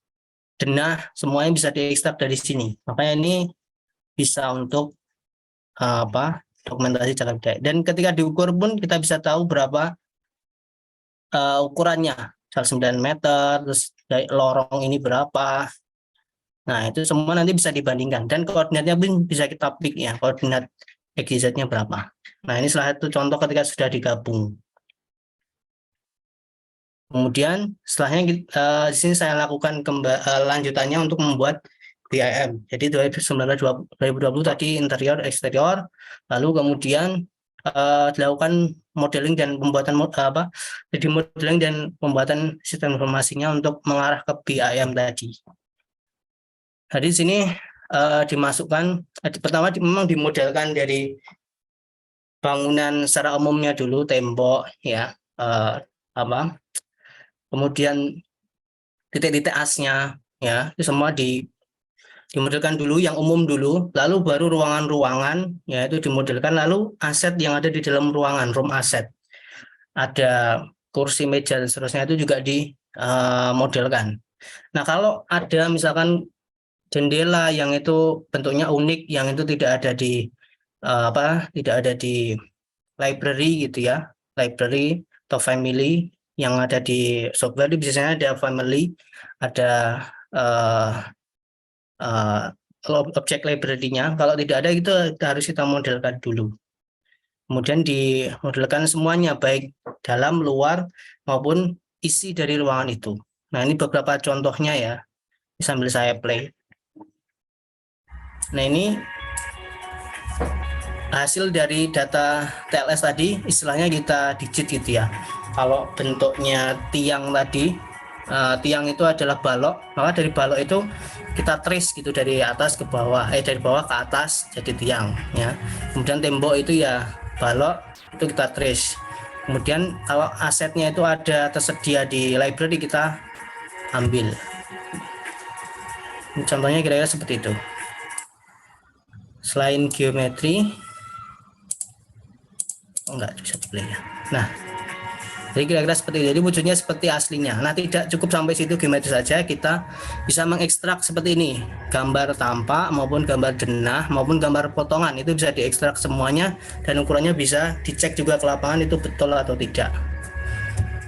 denah, semuanya bisa diekstrak dari sini. Makanya ini bisa untuk dokumentasi cagar budaya. Dan ketika diukur pun kita bisa tahu berapa ukurannya, 9 meter, terus lorong ini berapa. Nah, itu semua nanti bisa dibandingkan. Dan koordinatnya pun bisa kita pick ya, koordinat XZ-nya berapa. Nah, ini salah satu contoh ketika sudah digabung. Kemudian setelahnya di sini saya lakukan lanjutannya untuk membuat BIM. Jadi 2020 tadi interior, eksterior, lalu kemudian dilakukan modeling dan pembuatan jadi modeling dan pembuatan sistem informasinya untuk mengarah ke BIM tadi. Jadi di sini dimasukkan pertama memang dimodelkan dari bangunan secara umumnya dulu, tembok ya, kemudian titik-titik asnya ya, itu semua dimodelkan dulu yang umum dulu, lalu baru ruangan-ruangan ya itu dimodelkan, lalu aset yang ada di dalam ruangan, room asset, ada kursi, meja dan seterusnya itu juga dimodelkan. Nah, kalau ada misalkan jendela yang itu bentuknya unik, yang itu tidak ada di library gitu ya, library atau family yang ada di software itu biasanya ada family, ada objek library-nya. Kalau tidak ada itu harus kita modelkan dulu. Kemudian dimodelkan semuanya baik dalam, luar maupun isi dari ruangan itu. Nah, ini beberapa contohnya ya. Sambil saya play. Nah, ini hasil dari data TLS tadi, istilahnya kita digit gitu ya. Kalau bentuknya tiang tadi, tiang itu adalah balok, maka dari balok itu kita trace gitu dari atas ke bawah, dari bawah ke atas jadi tiang ya. Kemudian tembok itu ya balok, itu kita trace. Kemudian kalau asetnya itu ada tersedia di library, kita ambil. Contohnya kira-kira seperti itu. Selain geometri, enggak bisa play ya. Nah, Jadi kira-kira seperti itu. Jadi wujudnya seperti aslinya. Nah, tidak cukup sampai situ geometri saja, kita bisa mengekstrak seperti ini. Gambar tampak maupun gambar denah maupun gambar potongan itu bisa diekstrak semuanya, dan ukurannya bisa dicek juga ke lapangan itu betul atau tidak.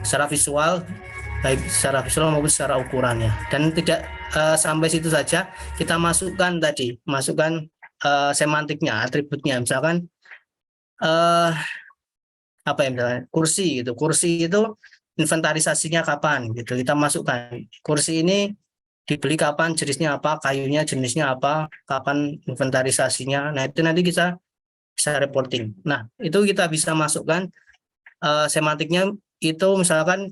Secara visual, baik secara visual maupun secara ukurannya. Dan tidak sampai situ saja, kita masukkan semantiknya, atributnya. Misalkan apa ya, misalnya kursi gitu. Kursi itu inventarisasinya kapan gitu. Kita masukkan kursi ini dibeli kapan, jenisnya apa, kayunya jenisnya apa, kapan inventarisasinya. Nah, itu nanti kita bisa reporting. Nah, itu kita bisa masukkan semantiknya itu, misalkan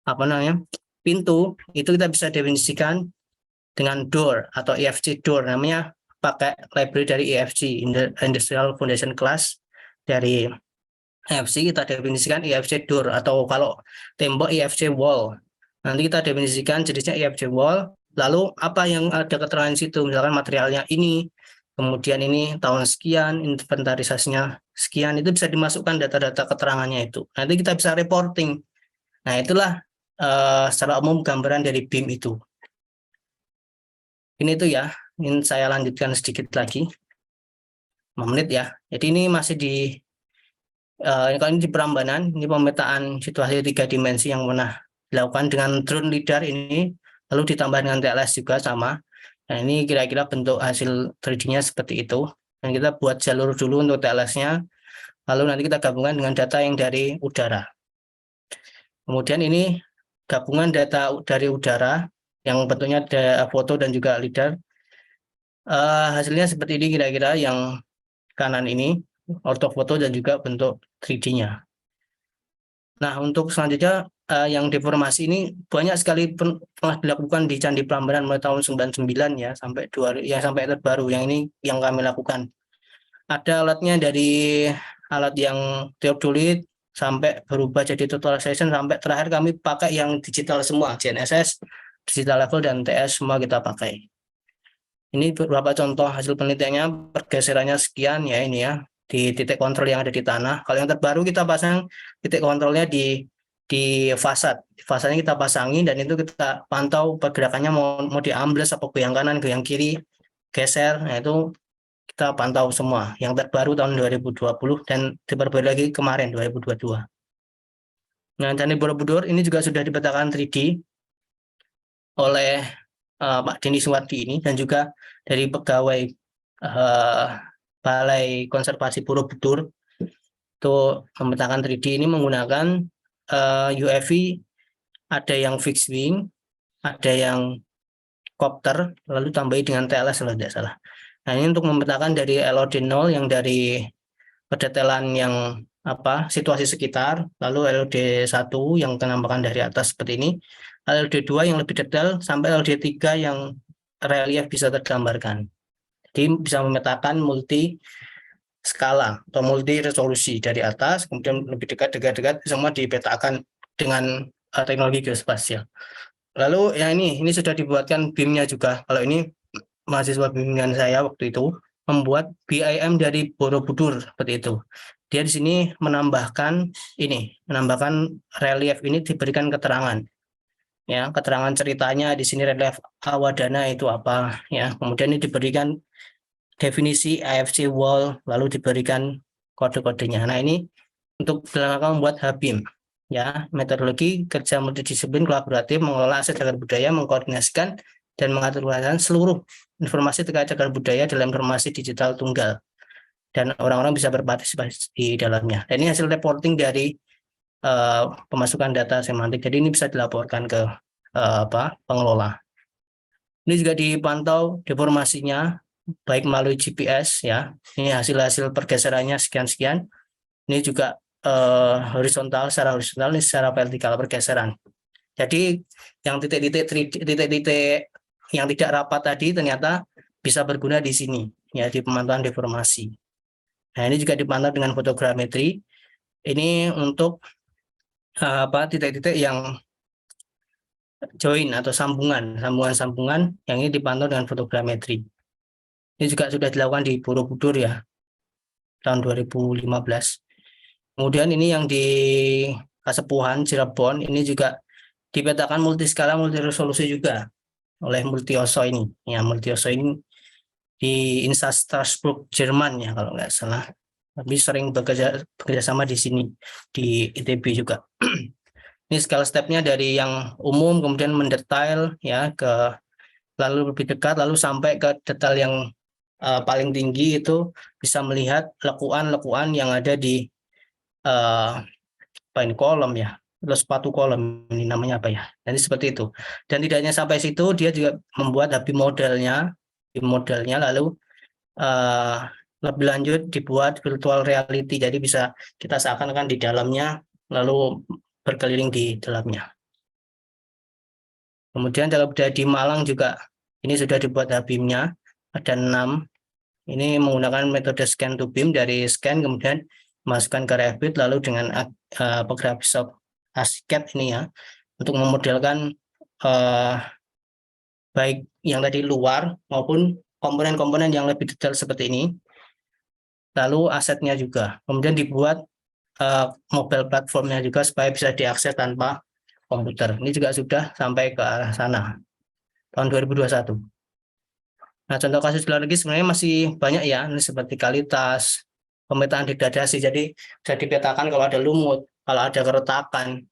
apa namanya, pintu itu kita bisa definisikan dengan door atau IFC door, namanya pakai library dari IFC, Industrial Foundation Class dari IFC. Kita definisikan IFC door, atau kalau tembok IFC wall. Nanti kita definisikan jenisnya IFC wall, lalu apa yang ada keterangan di situ, misalkan materialnya ini, kemudian ini tahun sekian, inventarisasinya sekian, itu bisa dimasukkan data-data keterangannya itu. Nanti kita bisa reporting. Nah, itulah secara umum gambaran dari BIM itu. Ini tuh ya, ini saya lanjutkan sedikit lagi. 5 menit ya. Jadi ini masih kalau ini di Prambanan, ini pemetaan situasi 3 dimensi yang pernah dilakukan dengan drone lidar ini, lalu ditambah dengan TLS juga sama. Nah, ini kira-kira bentuk hasil 3D-nya seperti itu. Dan kita buat jalur dulu untuk TLS-nya, lalu nanti kita gabungkan dengan data yang dari udara. Kemudian ini gabungan data dari udara yang bentuknya ada foto dan juga lidar. Hasilnya seperti ini kira-kira, yang kanan ini ortofoto dan juga bentuk 3D-nya. Nah, untuk selanjutnya yang deformasi ini banyak sekali pernah dilakukan di Candi Prambanan mulai tahun 99 ya sampai sampai terbaru yang ini yang kami lakukan. Ada alatnya, dari alat yang theodolit sampai berubah jadi totalization, sampai terakhir kami pakai yang digital semua, GNSS, digital level dan TS semua kita pakai. Ini beberapa contoh hasil penelitiannya, pergeserannya sekian ya, ini ya, di titik kontrol yang ada di tanah. Kalau yang terbaru kita pasang titik kontrolnya di fasad. Fasadnya kita pasangin, dan itu kita pantau pergerakannya mau diambles apa goyang kanan, goyang kiri, geser. Nah, itu kita pantau semua. Yang terbaru tahun 2020 dan diperbarui lagi kemarin 2022. Nah, Candi Borobudur ini juga sudah dipetakan 3D oleh Pak Denny Suwardi ini, dan juga dari pegawai Balai Konservasi Borobudur itu memetakan 3D ini menggunakan UAV, ada yang fixed wing, ada yang kopter, lalu tambahi dengan TLS kalau tidak salah. Nah, ini untuk memetakan dari LOD 0 yang dari pendetailan yang situasi sekitar, lalu LOD 1 yang penampakan dari atas seperti ini, LOD 2 yang lebih detail, sampai LOD 3 yang relief bisa tergambarkan. Jadi bisa memetakan multi skala atau multi resolusi dari atas, kemudian lebih dekat, semua dipetakan dengan teknologi geospasial. Lalu yang ini sudah dibuatkan BIM-nya juga. Kalau ini mahasiswa bimbingan saya waktu itu membuat BIM dari Borobudur seperti itu. Dia di sini menambahkan relief ini diberikan keterangan. Ya, keterangan ceritanya di sini relief awadana itu apa ya. Kemudian ini diberikan definisi IFC wall, lalu diberikan kode-kodenya. Nah, ini untuk dalam rangka membuat HBIM ya, metodologi kerja multidisiplin kolaboratif mengelola aset cagar budaya, mengkoordinasikan dan mengatur seluruh informasi terkait cagar budaya dalam informasi digital tunggal, dan orang-orang bisa berpartisipasi di dalamnya. Dan ini hasil reporting dari pemasukan data semantik. Jadi ini bisa dilaporkan ke pengelola. Ini juga dipantau deformasinya baik melalui GPS ya. Ini hasil pergeserannya sekian-sekian. Ini juga horizontal, secara horizontal, ini secara vertikal pergeseran. Jadi yang titik-titik yang tidak rapat tadi ternyata bisa berguna di sini ya, di pemantauan deformasi. Nah, ini juga dipantau dengan fotogrametri. Ini untuk titik-titik yang join atau sambungan yang ini dipantau dengan fotogrametri. Ini juga sudah dilakukan di Borobudur ya, tahun 2015. Kemudian ini yang di Kasepuhan Cirebon ini juga dipetakan multiskala multiresolusi juga oleh Multioso ini. Ya, Multioso ini di Insa Strasbourg Jerman ya kalau nggak salah. Tapi sering bekerja sama di sini di ITB juga. Ini skala stepnya dari yang umum kemudian mendetail ya ke lalu lebih dekat lalu sampai ke detail yang paling tinggi itu bisa melihat lekuan-lekuan yang ada di kolom ya, terus sepatu kolom ini namanya apa ya? Jadi seperti itu. Dan tidak hanya sampai situ, dia juga membuat HB modelnya lalu lebih lanjut dibuat virtual reality. Jadi bisa kita seakan-akan di dalamnya lalu berkeliling di dalamnya. Kemudian kalau di Malang juga ini sudah dibuat HBM-nya ada 6. Ini menggunakan metode scan to beam dari scan kemudian masukkan ke Revit lalu dengan Graphisoft ASCII ini ya untuk memodelkan baik yang tadi luar maupun komponen-komponen yang lebih detail seperti ini. Lalu asetnya juga. Kemudian dibuat mobile platformnya juga supaya bisa diakses tanpa komputer. Ini juga sudah sampai ke arah sana tahun 2021. Nah, contoh kasus luar negeri sebenarnya masih banyak ya, ini seperti kualitas, pemetaan degradasi. Jadi bisa dipetakan kalau ada lumut, kalau ada keretakan,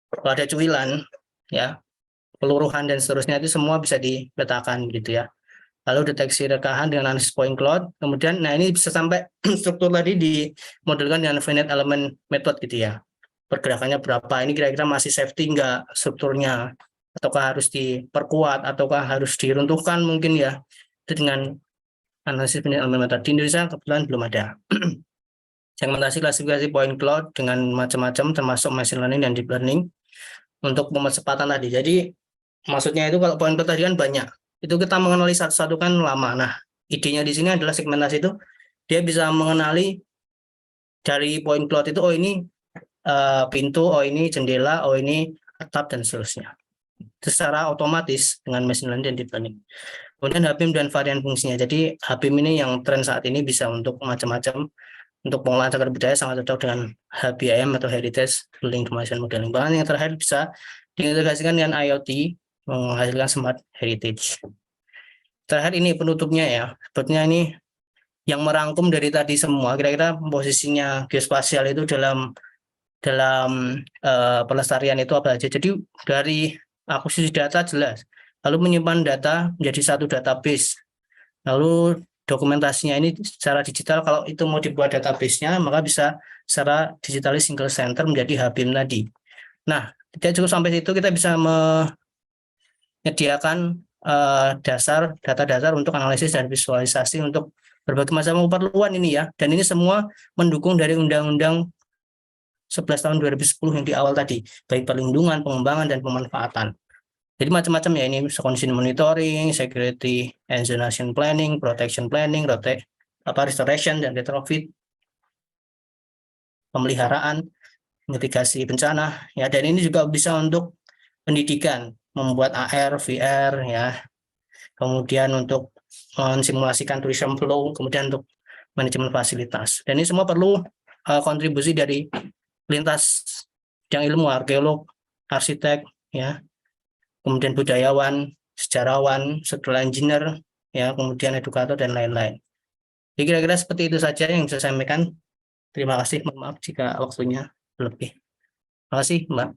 kalau ada cuilan, ya, peluruhan dan seterusnya itu semua bisa dipetakan gitu ya. Lalu deteksi rekahan dengan analisis point cloud. Kemudian, nah ini bisa sampai struktur tadi dimodelkan dengan finite element method gitu ya. Pergerakannya berapa? Ini kira-kira masih safety enggak strukturnya? Ataukah harus diperkuat? Ataukah harus diruntuhkan mungkin ya? Itu dengan analisis finite element method. Di Indonesia kebetulan belum ada. Segmentasi klasifikasi point cloud dengan macam-macam termasuk machine learning dan deep learning untuk percepatan tadi. Jadi maksudnya itu kalau point cloud tadi kan banyak. Itu kita mengenali satu-satu kan lama. Nah, idenya di sini adalah segmentasi itu dia bisa mengenali dari point cloud itu oh ini pintu, oh ini jendela, oh ini atap dan seterusnya. Secara otomatis dengan machine learning dan deep learning. Kemudian HBM dan varian fungsinya. Jadi HBM ini yang tren saat ini bisa untuk macam-macam. Untuk pengolahan cagar budaya sangat cocok dengan HBM atau Heritage Building Information Modeling. Bahkan yang terakhir bisa diintegrasikan dengan IoT menghasilkan smart heritage. Terakhir ini penutupnya ya. Sebetulnya ini yang merangkum dari tadi semua kira-kira posisinya geospasial itu dalam pelestarian itu apa aja. Jadi dari akuisisi data jelas, lalu menyimpan data menjadi satu database, lalu dokumentasinya ini secara digital. Kalau itu mau dibuat database-nya maka bisa secara digitalis single center menjadi HBM tadi. Nah, tidak cukup sampai situ, kita bisa menyediakan data dasar untuk analisis dan visualisasi untuk berbagai macam keperluan ini ya. Dan ini semua mendukung dari Undang-Undang 11 tahun 2010 yang di awal tadi, baik perlindungan, pengembangan, dan pemanfaatan. Jadi macam-macam ya, ini condition monitoring, security and zonation planning, protection planning, restoration dan retrofit, pemeliharaan, mitigasi bencana ya. Dan ini juga bisa untuk pendidikan, membuat AR, VR ya. Kemudian untuk mensimulasikan tourism flow, kemudian untuk manajemen fasilitas. Dan ini semua perlu kontribusi dari lintas bidang ilmu, arkeolog, arsitek ya, kemudian budayawan, sejarawan, structural engineer, ya, kemudian edukator dan lain-lain. Jadi kira-kira seperti itu saja yang bisa saya sampaikan. Terima kasih, mohon maaf jika waktunya lebih. Terima kasih, Mbak.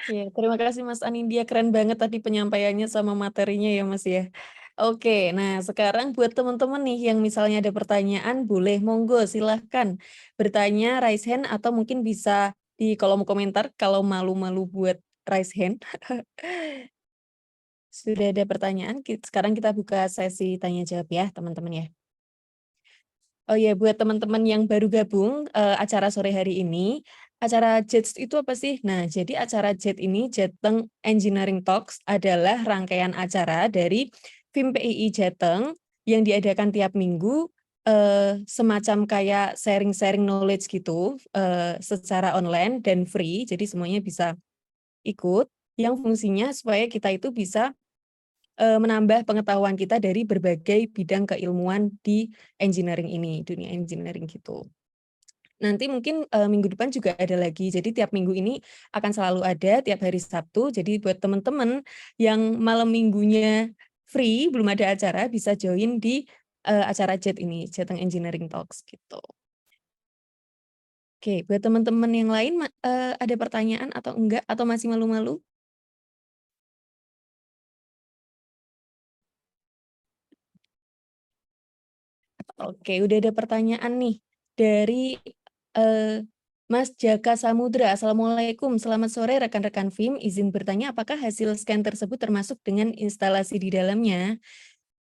Ya, terima kasih Mas Anindya, keren banget tadi penyampaiannya sama materinya ya Mas ya. Oke, nah sekarang buat teman-teman nih yang misalnya ada pertanyaan, boleh monggo silahkan bertanya, raise hand, atau mungkin bisa di kolom komentar kalau malu-malu buat raise hand. Sudah ada pertanyaan, sekarang kita buka sesi tanya jawab ya teman-teman ya. Oh ya, buat teman-teman yang baru gabung acara sore hari ini, acara JET itu apa sih? Nah, jadi acara JET ini, Jateng Engineering Talks, adalah rangkaian acara dari FIM PII Jateng yang diadakan tiap minggu, semacam kayak sharing-sharing knowledge gitu, secara online dan free, jadi semuanya bisa ikut, yang fungsinya supaya kita itu bisa menambah pengetahuan kita dari berbagai bidang keilmuan di engineering ini, dunia engineering gitu. Nanti mungkin minggu depan juga ada lagi. Jadi tiap minggu ini akan selalu ada tiap hari Sabtu. Jadi buat teman-teman yang malam minggunya free, belum ada acara, bisa join di acara JET ini, Jateng Engineering Talks gitu. Oke, buat teman-teman yang lain ada pertanyaan atau enggak atau masih malu-malu? Oke, udah ada pertanyaan nih dari Mas Jaka Samudra. Assalamualaikum, selamat sore rekan-rekan FIM. Izin bertanya apakah hasil scan tersebut termasuk dengan instalasi di dalamnya?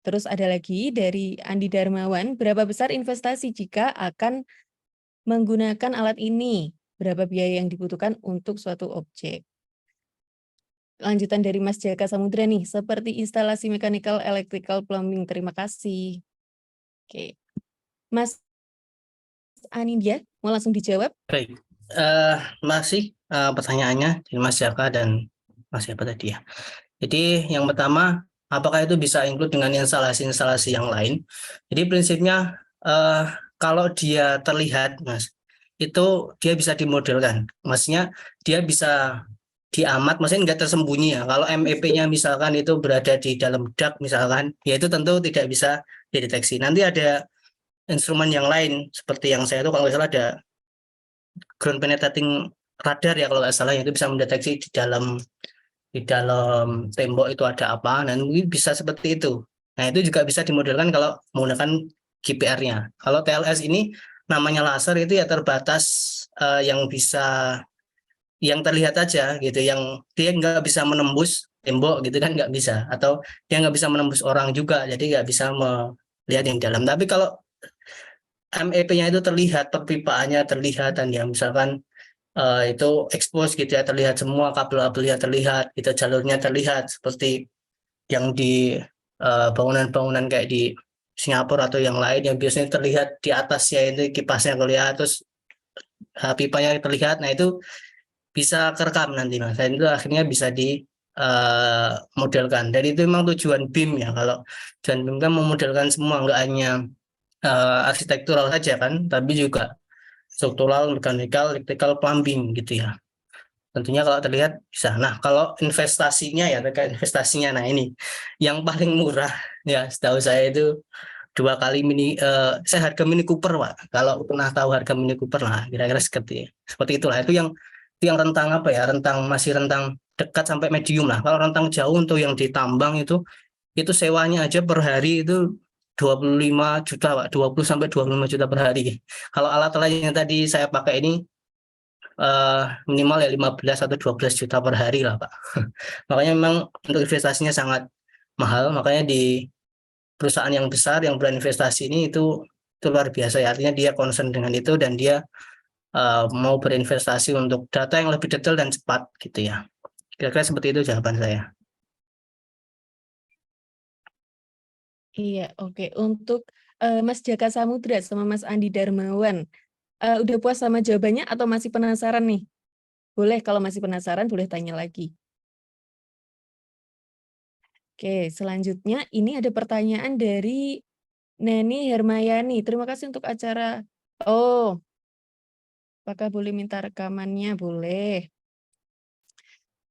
Terus ada lagi dari Andi Darmawan, berapa besar investasi jika akan menggunakan alat ini? Berapa biaya yang dibutuhkan untuk suatu objek? Lanjutan dari Mas Jaka Samudra nih, seperti instalasi mechanical, electrical, plumbing. Terima kasih. Oke. Mas Anindya, mau langsung dijawab?
Baik, masih pertanyaannya dari Mas Jaka dan Mas siapa tadi ya. Jadi yang pertama, apakah itu bisa include dengan instalasi-instalasi yang lain? Jadi prinsipnya kalau dia terlihat, Mas, itu dia bisa dimodelkan. Maksudnya dia bisa diamat, maksudnya nggak tersembunyi ya. Kalau MEP-nya misalkan itu berada di dalam dak misalkan, ya itu tentu tidak bisa dideteksi. Nanti ada instrumen yang lain seperti yang saya itu kalau nggak salah ada ground penetrating radar ya kalau nggak salah, itu bisa mendeteksi di dalam tembok itu ada apa, dan mungkin bisa seperti itu. Nah itu juga bisa dimodelkan kalau menggunakan GPR-nya. Kalau TLS ini namanya laser itu ya terbatas yang bisa yang terlihat aja gitu, yang dia nggak bisa menembus tembok gitu kan, nggak bisa, atau dia nggak bisa menembus orang juga, jadi nggak bisa melihat yang dalam. Tapi kalau MEP-nya itu terlihat, perpipaannya terlihat, dan ya misalkan itu expose gitu ya, terlihat semua kabel-kabelnya terlihat, gitu, jalurnya terlihat seperti yang di bangunan-bangunan kayak di Singapura atau yang lain yang biasanya terlihat di atasnya itu kipasnya kelihatan, terus pipanya terlihat. Nah itu bisa kerekam nanti Mas, dan itu akhirnya bisa di modelkan. Dan itu memang tujuan BIM ya, kalau tujuan BIM kan memodelkan semua, nggak hanya arsitektural saja kan, tapi juga struktural, mekanikal, elektrikal, plumbing gitu ya. Tentunya kalau terlihat bisa. Nah, kalau investasinya ya, terkait investasinya, nah ini yang paling murah ya setahu saya itu 2 kali saya harga Mini Cooper Pak. Kalau pernah tahu harga Mini Cooper lah, kira-kira seperti itulah. Itu yang rentang apa ya? Masih rentang dekat sampai medium lah. Kalau rentang jauh untuk yang ditambang itu sewanya aja per hari itu 25 juta Pak, 20 sampai 25 juta per hari. Kalau alat-alat yang tadi saya pakai ini minimal ya 15 atau 12 juta per hari lah Pak. Makanya memang untuk investasinya sangat mahal, makanya di perusahaan yang besar yang berinvestasi ini itu luar biasa ya. Artinya dia concern dengan itu, dan dia mau berinvestasi untuk data yang lebih detail dan cepat gitu ya. Kira-kira seperti itu jawaban saya.
Iya, oke. Untuk Mas Jaka Samudra sama Mas Andi Darmawan, udah puas sama jawabannya atau masih penasaran nih? Boleh, kalau masih penasaran boleh tanya lagi. Oke, selanjutnya ini ada pertanyaan dari Neni Hermayani. Terima kasih untuk acara. Oh, apakah boleh minta rekamannya? Boleh.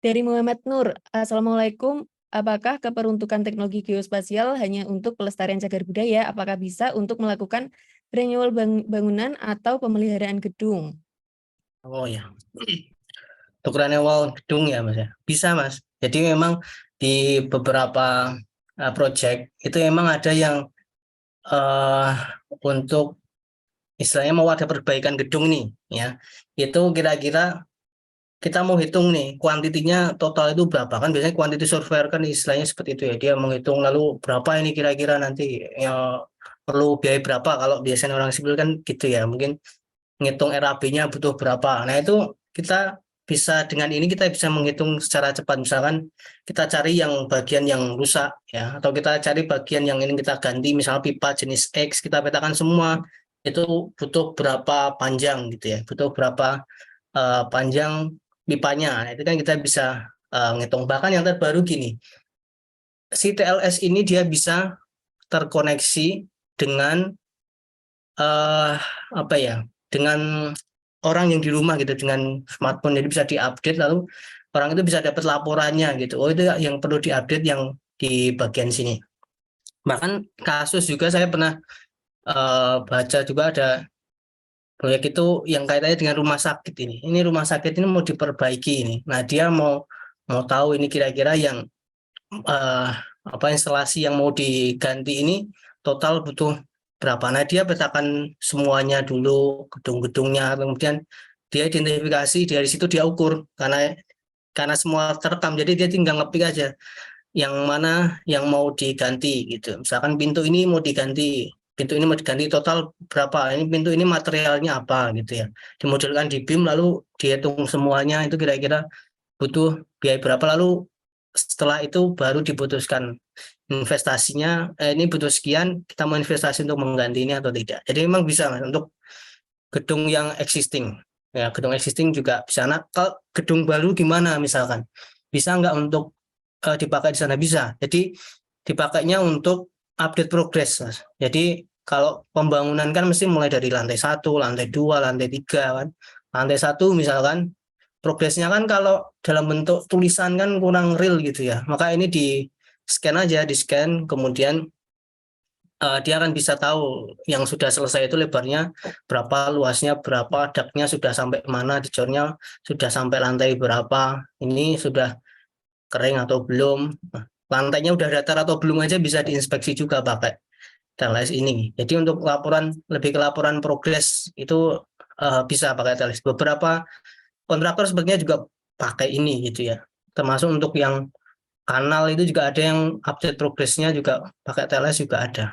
Dari Muhammad Nur, Assalamualaikum. Apakah keperuntukan teknologi geospasial hanya untuk pelestarian cagar budaya? Apakah bisa untuk melakukan renewal bangunan atau pemeliharaan gedung?
Oh ya, untuk renewal gedung ya Mas ya, bisa Mas. Jadi memang di beberapa project itu memang ada yang untuk istilahnya mau ada perbaikan gedung nih ya, itu kira-kira kita mau hitung nih kuantitinya total itu berapa, kan biasanya quantity surveyor kan istilahnya seperti itu ya, dia menghitung lalu berapa ini kira-kira nanti ya, perlu biaya berapa. Kalau biasanya orang sipil kan gitu ya, mungkin ngitung RAB-nya butuh berapa. Nah itu kita bisa, dengan ini kita bisa menghitung secara cepat. Misalkan kita cari yang bagian yang rusak ya, atau kita cari bagian yang ini kita ganti, misalnya pipa jenis X kita petakan semua, itu butuh berapa panjang gitu ya, butuh berapa panjang pipanya. Nah, itu kan kita bisa ngitung. Bahkan yang terbaru gini, si TLS ini dia bisa terkoneksi dengan apa ya, dengan orang yang di rumah gitu dengan smartphone, jadi bisa diupdate lalu orang itu bisa dapat laporannya gitu. Oh itu yang perlu diupdate yang di bagian sini. Bahkan kasus juga saya pernah baca juga ada proyek itu yang kaitannya dengan rumah sakit ini. Ini rumah sakit ini mau diperbaiki ini. Nah dia mau tahu ini kira-kira yang apa instalasi yang mau diganti ini total butuh berapa. Nah dia petakan semuanya dulu gedung-gedungnya, kemudian dia identifikasi dari situ dia ukur karena semua terekam, jadi dia tinggal ngepick aja yang mana yang mau diganti gitu. Misalkan pintu ini mau diganti, total berapa, ini pintu ini materialnya apa gitu ya. Dimodelkan di BIM lalu dihitung semuanya itu kira-kira butuh biaya berapa, lalu setelah itu baru diputuskan investasinya, ini butuh sekian, kita mau investasi untuk mengganti ini atau tidak. Jadi memang bisa Mas, untuk gedung yang existing. Ya, gedung existing juga bisa. Nah, kalau gedung baru gimana misalkan? Bisa nggak untuk dipakai di sana? Bisa. Jadi dipakainya untuk update progress, Mas. Jadi kalau pembangunan kan mesti mulai dari lantai 1, lantai 2, lantai 3 kan. Lantai 1 misalkan progresnya kan kalau dalam bentuk tulisan kan kurang real gitu ya. Maka ini di scan aja, di scan kemudian dia akan bisa tahu yang sudah selesai itu lebarnya berapa, luasnya berapa, daknya sudah sampai mana, decornya sudah sampai lantai berapa, ini sudah kering atau belum, lantainya udah datar atau belum aja bisa diinspeksi juga pakai TLS ini. Jadi untuk lebih ke laporan progres itu bisa pakai TLS. Beberapa kontraktor sebenarnya juga pakai ini gitu ya. Termasuk untuk yang kanal itu juga ada yang update progresnya juga pakai TLS juga ada.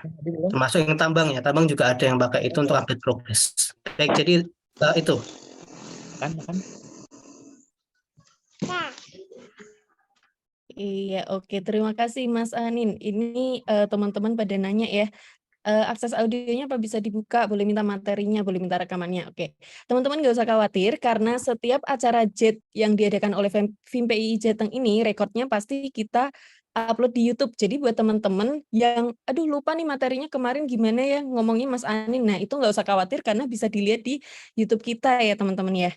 Termasuk yang tambang ya, tambang juga ada yang pakai itu untuk update progres. Baik, jadi itu.
Iya, oke. Terima kasih Mas Anin. Ini teman-teman pada nanya ya, akses audionya apa bisa dibuka, boleh minta materinya, boleh minta rekamannya. Oke, teman-teman nggak usah khawatir karena setiap acara JET yang diadakan oleh FIM PII Jateng ini, rekodnya pasti kita upload di YouTube. Jadi buat teman-teman yang, aduh lupa nih materinya kemarin gimana ya ngomongnya Mas Anin, nah itu nggak usah khawatir karena bisa dilihat di YouTube kita ya teman-teman ya.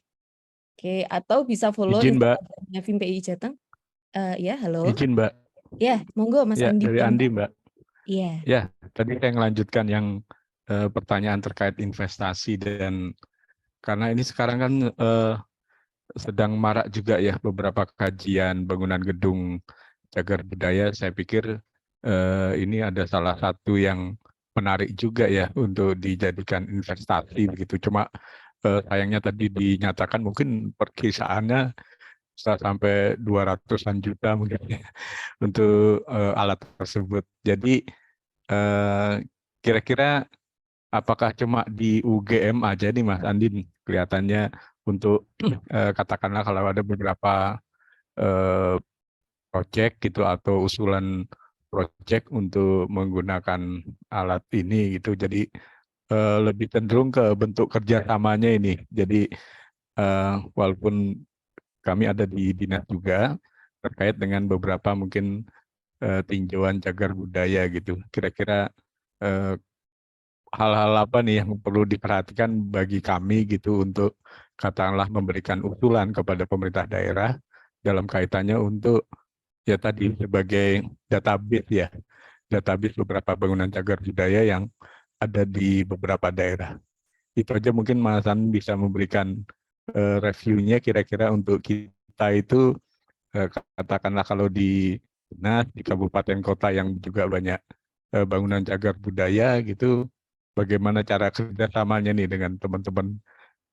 Oke, atau bisa follow
Izin, Mbak.
Instagramnya FIM PII Jateng. Ya, halo.
Izin, Mbak.
Ya, monggo Mas
Ya,
Andi.
dari Andi, Mbak.
Iya.
Ya, tadi saya melanjutkan yang pertanyaan terkait investasi dan karena ini sekarang kan sedang marak juga ya beberapa kajian bangunan gedung cagar budaya. Saya pikir ini ada salah satu yang menarik juga ya untuk dijadikan investasi begitu. Cuma sayangnya tadi dinyatakan mungkin perkiraannya bisa sampai 200-an juta mungkin ya, untuk alat tersebut. Jadi kira-kira apakah cuma di UGM aja nih Mas Andin kelihatannya untuk katakanlah kalau ada beberapa proyek gitu atau usulan proyek untuk menggunakan alat ini gitu. Jadi lebih cenderung ke bentuk kerjasamanya ini. Jadi walaupun kami ada di dinas juga terkait dengan beberapa mungkin tinjauan cagar budaya gitu. Kira-kira hal-hal apa nih yang perlu diperhatikan bagi kami gitu untuk katakanlah memberikan usulan kepada pemerintah daerah dalam kaitannya untuk ya tadi sebagai database ya, database beberapa bangunan cagar budaya yang ada di beberapa daerah. Itu aja mungkin Mas An bisa memberikan reviewnya kira-kira untuk kita itu katakanlah kalau di dinas, di kabupaten kota yang juga banyak bangunan cagar budaya gitu, bagaimana cara kerjasamanya nih dengan teman-teman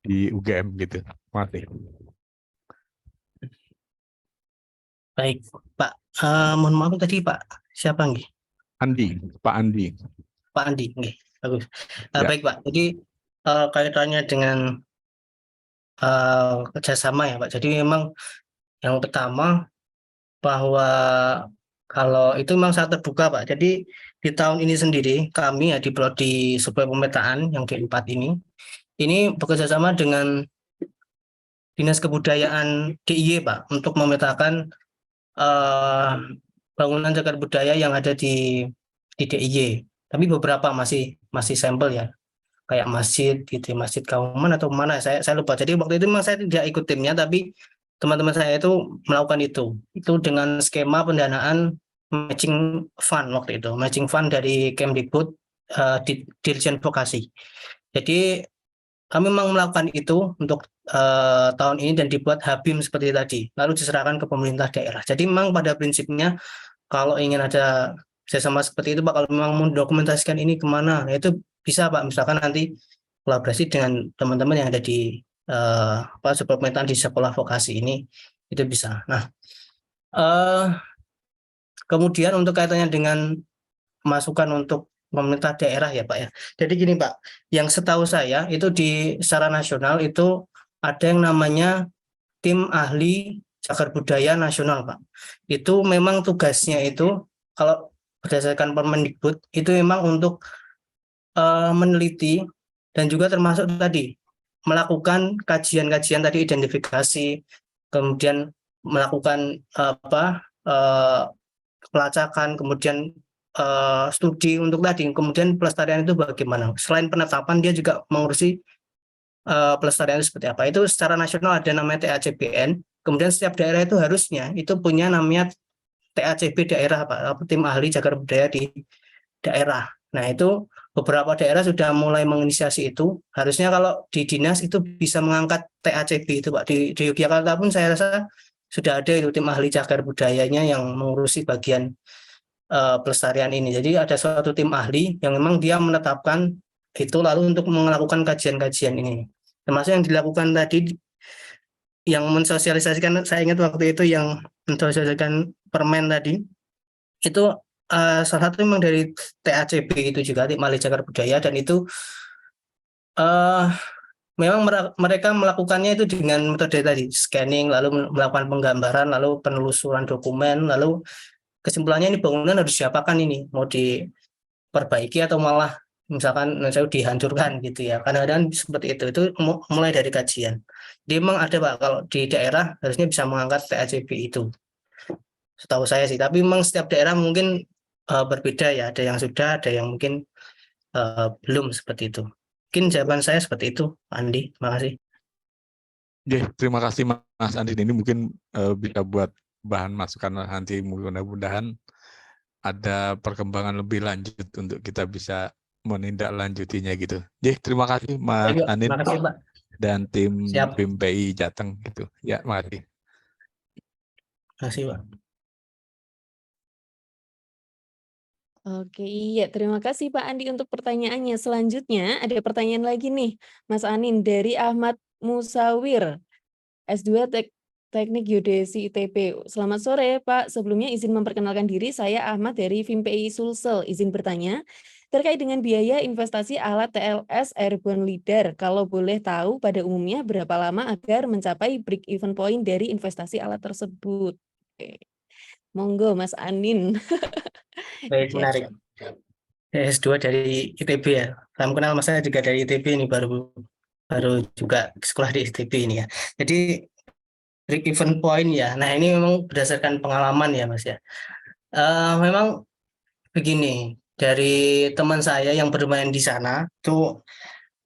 di UGM gitu. Terima kasih.
Baik, Pak. Mohon maaf tadi Pak, siapa nggih?
Andi, Pak Andi.
Pak Andi, nggih. Bagus.
Ya.
Baik Pak, jadi kaitannya dengan kerjasama ya Pak. Jadi memang yang pertama bahwa kalau itu memang sangat terbuka Pak. Jadi di tahun ini sendiri kami ya di sebuah pemetaan yang D4 ini bekerja sama dengan Dinas Kebudayaan DIY Pak untuk memetakan bangunan cagar budaya yang ada di DIY. Tapi beberapa masih sampel ya. kayak masjid gitu, Masjid Kauman atau mana saya lupa. Jadi waktu itu memang saya tidak ikut timnya, tapi teman-teman saya itu melakukan itu dengan skema pendanaan matching fund waktu itu, matching fund dari Kemdikbud, Dirjen Vokasi. Jadi kami memang melakukan itu untuk tahun ini dan dibuat Habim seperti tadi, lalu diserahkan ke pemerintah daerah. Jadi memang pada prinsipnya kalau ingin ada kerjasama seperti itu Pak, kalau memang mendokumentasikan ini kemana, ya itu bisa Pak, misalkan nanti kolaborasi dengan teman-teman yang ada di pemerintahan di sekolah vokasi ini, itu bisa. Nah, kemudian untuk kaitannya dengan masukan untuk pemerintah daerah ya Pak ya. Jadi gini Pak, yang setahu saya itu secara nasional itu ada yang namanya tim ahli cagar budaya nasional Pak. Itu memang tugasnya itu kalau berdasarkan Permendikbud itu memang untuk meneliti dan juga termasuk tadi melakukan kajian-kajian tadi, identifikasi, kemudian melakukan pelacakan, kemudian studi untuk tadi, kemudian pelestarian itu bagaimana. Selain penetapan dia juga mengurusi pelestarian itu seperti apa. Itu secara nasional ada namanya TACBN. Kemudian setiap daerah itu harusnya itu punya namanya TACB daerah Pak, tim ahli cagar budaya di daerah. Nah, itu beberapa daerah sudah mulai menginisiasi itu. Harusnya kalau di dinas itu bisa mengangkat TACB itu Pak. Di Yogyakarta pun saya rasa sudah ada itu tim ahli cagar budayanya yang mengurusi bagian pelestarian ini. Jadi ada suatu tim ahli yang memang dia menetapkan itu lalu untuk melakukan kajian-kajian ini. Termasuk yang dilakukan tadi yang mensosialisasikan, saya ingat waktu itu yang mensosialisasikan permen tadi itu salah satu memang dari TACB itu juga, tim ahli cagar budaya, dan itu memang mereka melakukannya itu dengan metode tadi scanning, lalu melakukan penggambaran, lalu penelusuran dokumen, lalu kesimpulannya ini bangunan harus diapakan, ini mau diperbaiki atau malah misalkan dihancurkan gitu ya. Kadang-kadang seperti itu mulai dari kajian. Jadi memang ada Pak, kalau di daerah harusnya bisa mengangkat TACB itu, setahu saya sih. Tapi memang setiap daerah mungkin berbeda ya, ada yang sudah, ada yang mungkin belum seperti itu. Mungkin jawaban saya seperti itu, Pak Andi. Terima kasih.
Terima kasih Mas Andi. Ini mungkin bisa buat bahan masukan nanti, mudah-mudahan ada perkembangan lebih lanjut untuk kita bisa menindaklanjutinya gitu. Terima kasih Mas Andi dan tim PI Jateng gitu. Ya, makasih.
Terima kasih Pak.
Oke, iya. Terima kasih Pak Andi untuk pertanyaannya. Selanjutnya ada pertanyaan lagi nih, Mas Anin, dari Ahmad Musawir, S2 Teknik Geodesi ITB. Selamat sore Pak, sebelumnya izin memperkenalkan diri, saya Ahmad dari FIMPI Sulsel. Izin bertanya, terkait dengan biaya investasi alat TLS Airborne LIDAR, kalau boleh tahu pada umumnya berapa lama agar mencapai break-even point dari investasi alat tersebut? Oke. Monggo Mas Anin.
Baik, menarik. S2 dari ITB ya. Salam kenal, Mas, saya juga dari ITB ini, baru juga sekolah di ITB ini ya. Jadi break even point ya. Nah, ini memang berdasarkan pengalaman ya Mas ya. Memang begini, dari teman saya yang bermain di sana tuh,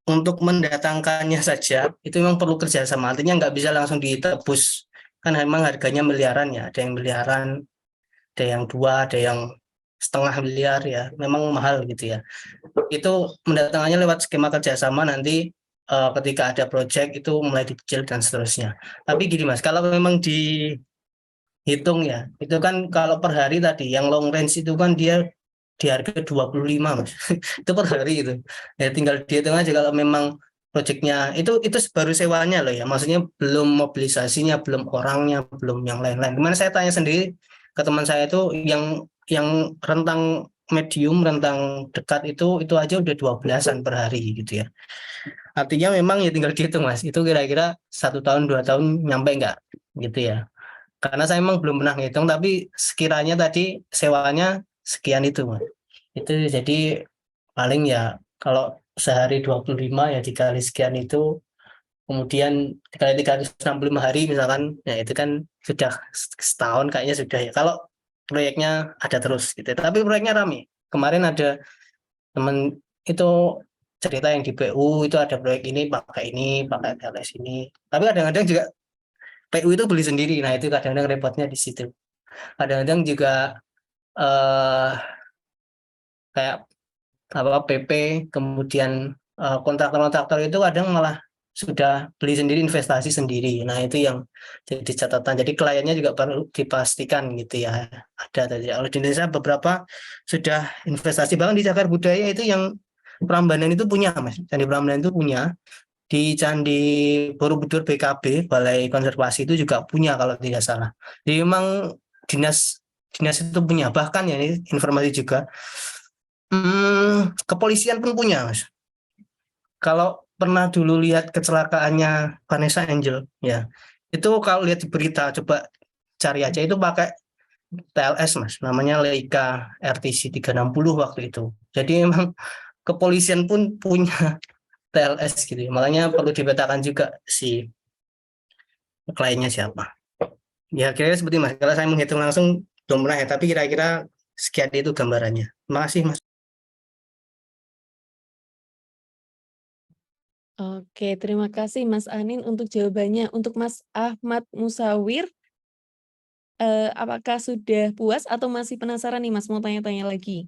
untuk mendatangkannya saja itu memang perlu kerjasama. Artinya nggak bisa langsung ditebus, kan memang harganya miliaran ya. Ada yang miliaran, ada yang 2, ada yang setengah miliar ya, memang mahal gitu ya. Itu mendatangkannya lewat skema kerjasama, nanti ketika ada project itu mulai dicicil dan seterusnya. Tapi gini Mas, kalau memang dihitung ya, itu kan kalau per hari tadi yang long range itu kan dia di harga 25 Mas. Itu per hari itu. Ya tinggal dihitung aja, kalau memang proyeknya itu baru sewanya loh ya. Maksudnya belum mobilisasinya, belum orangnya, belum yang lain-lain. Kemarin saya tanya sendiri ke teman saya itu yang rentang medium, rentang dekat itu aja udah 12-an per hari gitu ya. Artinya memang ya tinggal dihitung Mas, itu kira-kira 1 tahun 2 tahun nyampe enggak gitu ya. Karena saya memang belum pernah ngitung, tapi sekiranya tadi sewanya sekian itu Mas. Itu jadi paling ya kalau sehari 25 ya dikali sekian itu, kemudian dikali 365 hari misalkan, ya itu kan sudah setahun kayaknya sudah ya. Kalau proyeknya ada terus gitu. Tapi proyeknya rame. Kemarin ada teman itu cerita yang di PU itu ada proyek ini pakai TLS ini. Tapi kadang-kadang juga PU itu beli sendiri. Nah, itu kadang-kadang repotnya di situ. Kadang-kadang juga kayak apa PP, kemudian kontraktor-kontraktor itu kadang malah sudah beli sendiri, investasi sendiri. Nah, itu yang jadi catatan. Jadi kliennya juga perlu dipastikan gitu ya. Ada tadi. Kalau di Indonesia beberapa sudah investasi, bahkan di Cagar Budaya itu yang Prambanan itu punya, Mas. Candi Prambanan itu punya. Di Candi Borobudur BKB, Balai Konservasi itu juga punya kalau tidak salah. Jadi memang dinas itu punya. Bahkan ya ini informasi juga, kepolisian pun punya, Mas. Kalau pernah dulu lihat kecelakaannya Vanessa Angel, ya itu kalau lihat di berita, coba cari aja, itu pakai TLS, Mas, namanya Leica RTC 360 waktu itu. Jadi memang kepolisian pun punya TLS gitu. Makanya perlu dipetakan juga si kliennya siapa. Ya kira-kira seperti Mas. Kalau saya menghitung langsung belum pernah ya, tapi kira-kira sekian itu gambarannya. Terima kasih, Mas.
Oke, terima kasih Mas Anin untuk jawabannya. Untuk Mas Ahmad Musawir, apakah sudah puas atau masih penasaran nih Mas, mau tanya-tanya lagi?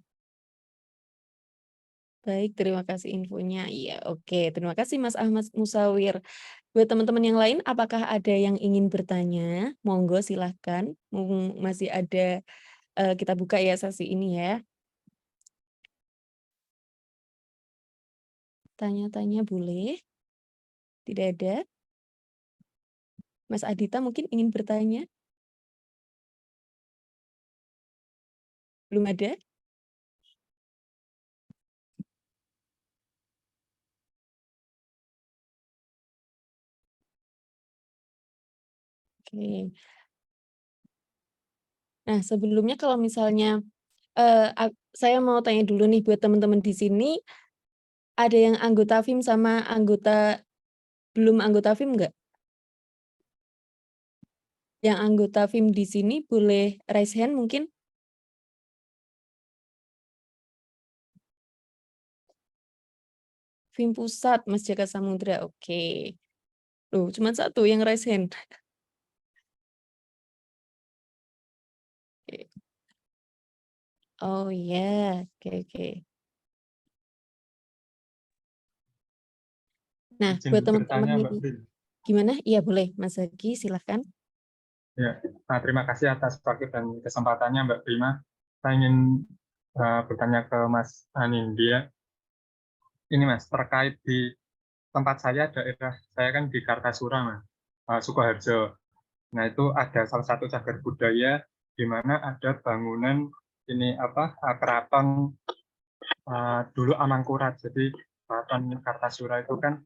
Baik, terima kasih infonya. Iya, oke. Terima kasih Mas Ahmad Musawir. Buat teman-teman yang lain, apakah ada yang ingin bertanya? Monggo silahkan. Masih ada, kita buka ya sesi ini ya. Tanya-tanya boleh. Tidak ada? Mas Adita mungkin ingin bertanya? Belum ada? Oke. Nah, sebelumnya kalau misalnya, saya mau tanya dulu nih buat teman-teman di sini, ada yang anggota FIM sama belum anggota FIM nggak? Yang anggota FIM di sini boleh raise hand mungkin? FIM Pusat, Mas Jaka Samudra, oke. Loh, cuma satu yang raise hand. Oke. Oh iya, oke. Nah,
Izin
buat teman-teman
bertanya, Mbak
ini,
Brin.
gimana? Iya boleh, Mas Zaki, silahkan.
Ya, terima kasih atas waktu dan kesempatannya, Mbak Prima. Saya ingin bertanya ke Mas Anindya. Ini Mas, terkait di tempat saya, daerah saya kan di Kartasura, Mas, Sukoharjo. Nah, itu ada salah satu cagar budaya di mana ada bangunan ini keraton dulu Amangkurat. Jadi keraton Kartasura itu kan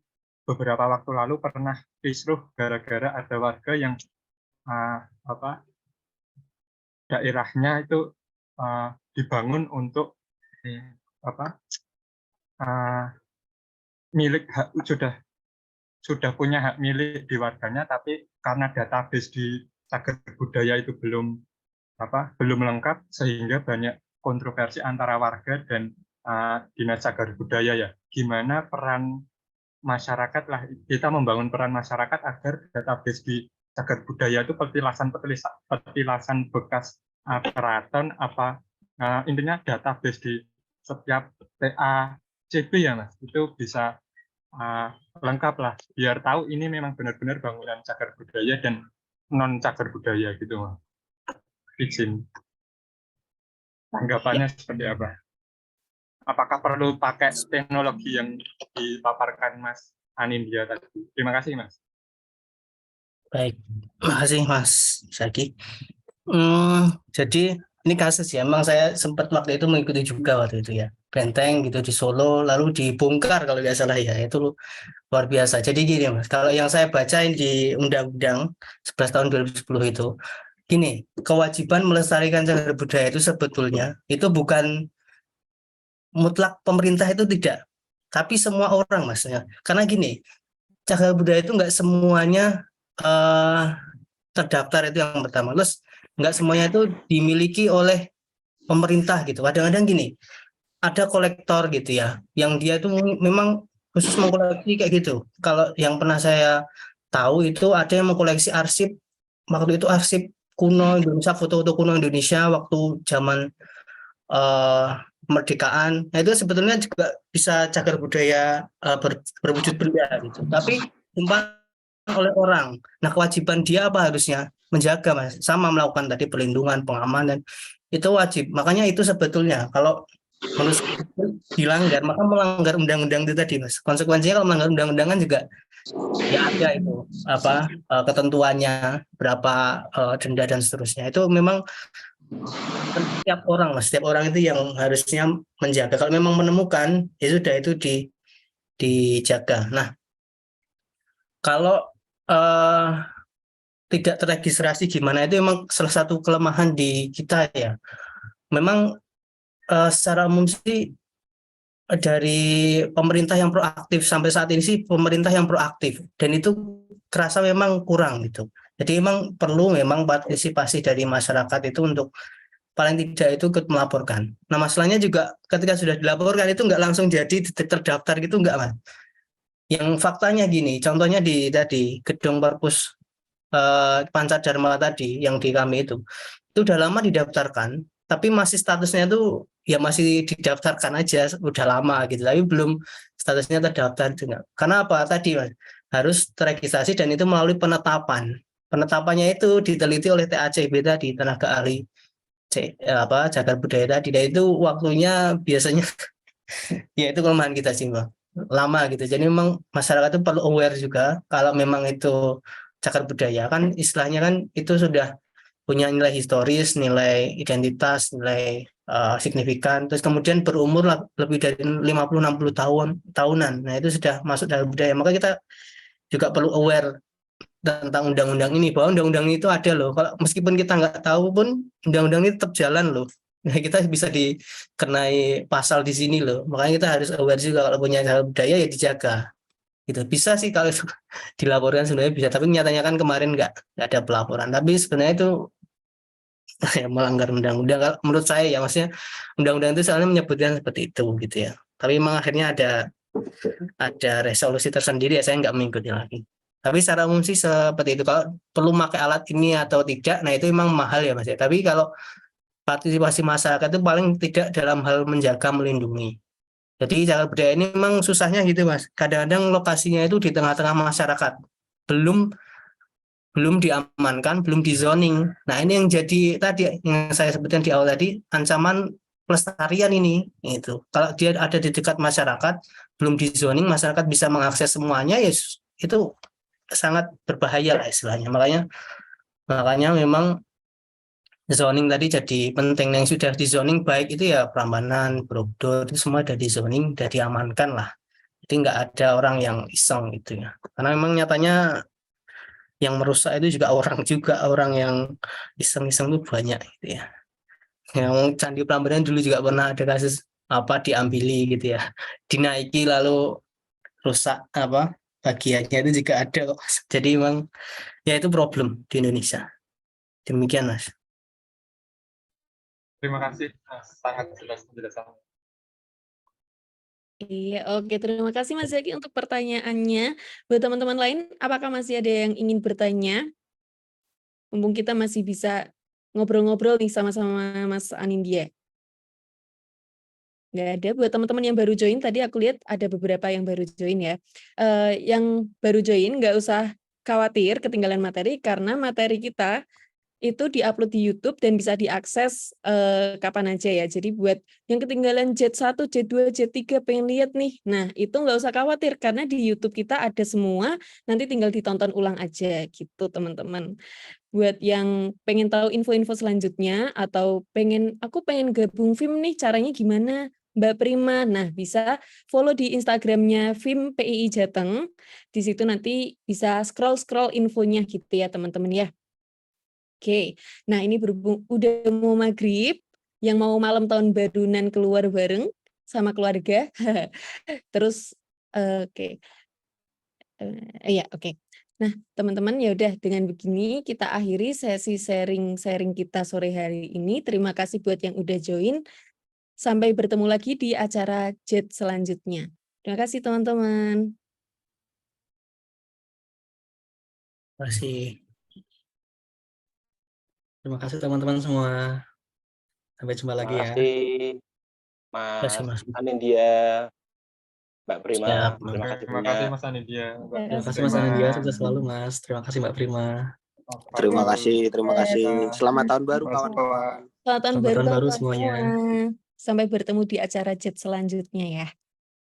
beberapa waktu lalu pernah kisruh gara-gara ada warga yang daerahnya itu dibangun untuk milik hak, sudah punya hak milik di warganya, tapi karena database di cagar budaya itu belum lengkap, sehingga banyak kontroversi antara warga dan dinas cagar budaya ya. Gimana peran masyarakat lah, kita membangun peran masyarakat agar database di cagar budaya itu petilasan bekas keraton intinya database di setiap TACB ya Mas, itu bisa lengkap lah, biar tahu ini memang benar-benar bangunan cagar budaya dan non cagar budaya gitu Mas. Izin tanggapannya seperti apa? Apakah perlu pakai teknologi yang dipaparkan Mas Anindya tadi? Terima kasih, Mas.
Baik, terima kasih Mas Zaki. Jadi ini kasus ya, emang saya sempat waktu itu mengikuti juga waktu itu ya. Benteng gitu di Solo, lalu dibongkar kalau nggak salah ya, itu luar biasa. Jadi gini Mas, kalau yang saya bacain di Undang-Undang 11 tahun 2010 itu, gini, kewajiban melestarikan cagar budaya itu sebetulnya itu bukan mutlak pemerintah, itu tidak, tapi semua orang Mas ya. Karena gini, cagar budaya itu nggak semuanya terdaftar, itu yang pertama. Terus nggak semuanya itu dimiliki oleh pemerintah gitu. Kadang-kadang gini, ada kolektor gitu ya, yang dia itu memang khusus mengkoleksi kayak gitu. Kalau yang pernah saya tahu itu ada yang mengkoleksi arsip, waktu itu arsip kuno Indonesia, foto-foto kuno Indonesia waktu zaman eh, kemerdekaan. Nah itu sebetulnya juga bisa cagar budaya berwujud benda gitu. Tapi simpan oleh orang. Nah kewajiban dia apa harusnya? Menjaga, Mas. Sama melakukan tadi perlindungan, pengamanan. Itu wajib. Makanya itu sebetulnya kalau menurut saya dilanggar, maka melanggar undang-undang itu tadi, Mas. Konsekuensinya kalau melanggar undang-undangan juga ya ada itu apa ketentuannya, berapa denda dan seterusnya. Itu memang setiap orang, Mas. Setiap orang itu yang harusnya menjaga. Kalau memang menemukan, ya sudah itu dijaga. Nah, kalau eh, tidak terregistrasi gimana, itu memang salah satu kelemahan di kita ya. Memang secara umum sih dari pemerintah yang proaktif sampai saat ini sih pemerintah yang proaktif, dan itu terasa memang kurang gitu. Jadi memang perlu memang partisipasi dari masyarakat itu untuk paling tidak itu ikut melaporkan. Nah masalahnya juga ketika sudah dilaporkan itu nggak langsung jadi terdaftar gitu, nggak, Mas. Yang faktanya gini, contohnya di tadi gedung Perpus Pancar Dharma tadi yang di kami itu udah lama didaftarkan, tapi masih statusnya itu ya masih didaftarkan aja, udah lama gitu, tapi belum statusnya terdaftar juga. Karena apa tadi, Mas? Harus terregistrasi dan itu melalui penetapan. Penetapannya itu diteliti oleh TACB tadi, tenaga ahli cagar budaya tadi. Dan itu waktunya biasanya ya itu kelemahan kita sih, Bang. Lama gitu. Jadi memang masyarakat itu perlu aware juga kalau memang itu cagar budaya kan istilahnya kan itu sudah punya nilai historis, nilai identitas, nilai signifikan, terus kemudian berumur lebih dari 50-60 tahunan. Nah, itu sudah masuk dalam budaya. Maka kita juga perlu aware tentang undang-undang ini, bahwa undang-undang itu ada loh. Kalau meskipun kita nggak tahu pun undang-undang ini tetap jalan loh. Nah, kita bisa dikenai pasal di sini loh. Makanya kita harus aware juga kalau punya cagar budaya ya dijaga. Gitu. Bisa sih kalau itu dilaporkan sebenarnya bisa, tapi nyatanya kan kemarin nggak ada pelaporan. Tapi sebenarnya itu ya, melanggar undang-undang menurut saya ya, maksudnya undang-undang itu soalnya menyebutkan seperti itu gitu ya. Tapi memang akhirnya ada resolusi tersendiri ya, saya nggak mengikuti lagi. Tapi secara umum sih seperti itu. Kalau perlu pakai alat ini atau tidak, nah itu memang mahal ya, Mas ya. Tapi kalau partisipasi masyarakat itu paling tidak dalam hal menjaga, melindungi. Jadi cagar budaya ini memang susahnya gitu, Mas. Kadang-kadang lokasinya itu di tengah-tengah masyarakat. Belum belum diamankan, belum di zoning. Nah, ini yang jadi tadi yang saya sebutkan di awal tadi, ancaman pelestarian ini itu. Kalau dia ada di dekat masyarakat, belum di zoning, masyarakat bisa mengakses semuanya, ya itu sangat berbahaya lah istilahnya. Makanya memang zoning tadi jadi penting. Yang sudah di zoning baik itu ya Prambanan, Borobudur, itu semua ada di zoning, sudah diamankan lah. Jadi nggak ada orang yang iseng gitu ya. Karena memang nyatanya yang merusak itu juga orang yang iseng-iseng itu banyak gitu ya. Yang Candi Prambanan dulu juga pernah ada kasus apa diambili gitu ya, dinaiki lalu rusak apa bagiannya itu juga ada kok. Jadi memang ya itu problem di Indonesia. Demikian, Mas.
Terima kasih, sangat jelas penjelasannya.
Iya, oke. Terima kasih Mas Zaki untuk pertanyaannya. Buat teman-teman lain, apakah masih ada yang ingin bertanya? Mumpung kita masih bisa ngobrol-ngobrol nih sama-sama Mas Anindya. Nggak ada. Buat teman-teman yang baru join, tadi aku lihat ada beberapa yang baru join ya. Yang baru join, nggak usah khawatir ketinggalan materi, karena materi kita itu diupload di YouTube dan bisa diakses kapan aja ya. Jadi buat yang ketinggalan Z1, Z2, Z3 pengen lihat nih, nah itu nggak usah khawatir karena di YouTube kita ada semua, nanti tinggal ditonton ulang aja gitu teman-teman. Buat yang pengen tahu info-info selanjutnya atau aku pengen gabung FIM nih, caranya gimana Mbak Prima? Nah, bisa follow di Instagramnya FIM PII Jateng. Di situ nanti bisa scroll-scroll infonya gitu ya teman-teman ya. Oke, nah ini berhubung udah mau maghrib, yang mau malam tahun barunan keluar bareng sama keluarga. Terus, oke. Iya, oke. Nah, teman-teman ya udah dengan begini kita akhiri sesi sharing kita sore hari ini. Terima kasih buat yang udah join. Sampai bertemu lagi di acara JET selanjutnya. Terima kasih teman-teman.
Terima kasih.
Terima kasih teman-teman semua. Sampai jumpa lagi
Terima
ya.
kasih
Terima kasih,
Mas
Mas.
Anindya, Mbak Prima.
Siap, Mas.
Terima kasih
Terima kasih Mas Anindya.
Terima kasih Mas Anindya, sukses selalu Mas. Terima kasih Mbak Prima.
Terima kasih, terima kasih. Selamat tahun baru kawan-kawan.
Selamat tahun
Selamat
baru
tahun baru
kawan-kawan
semuanya.
semua. Sampai bertemu di acara JET selanjutnya ya.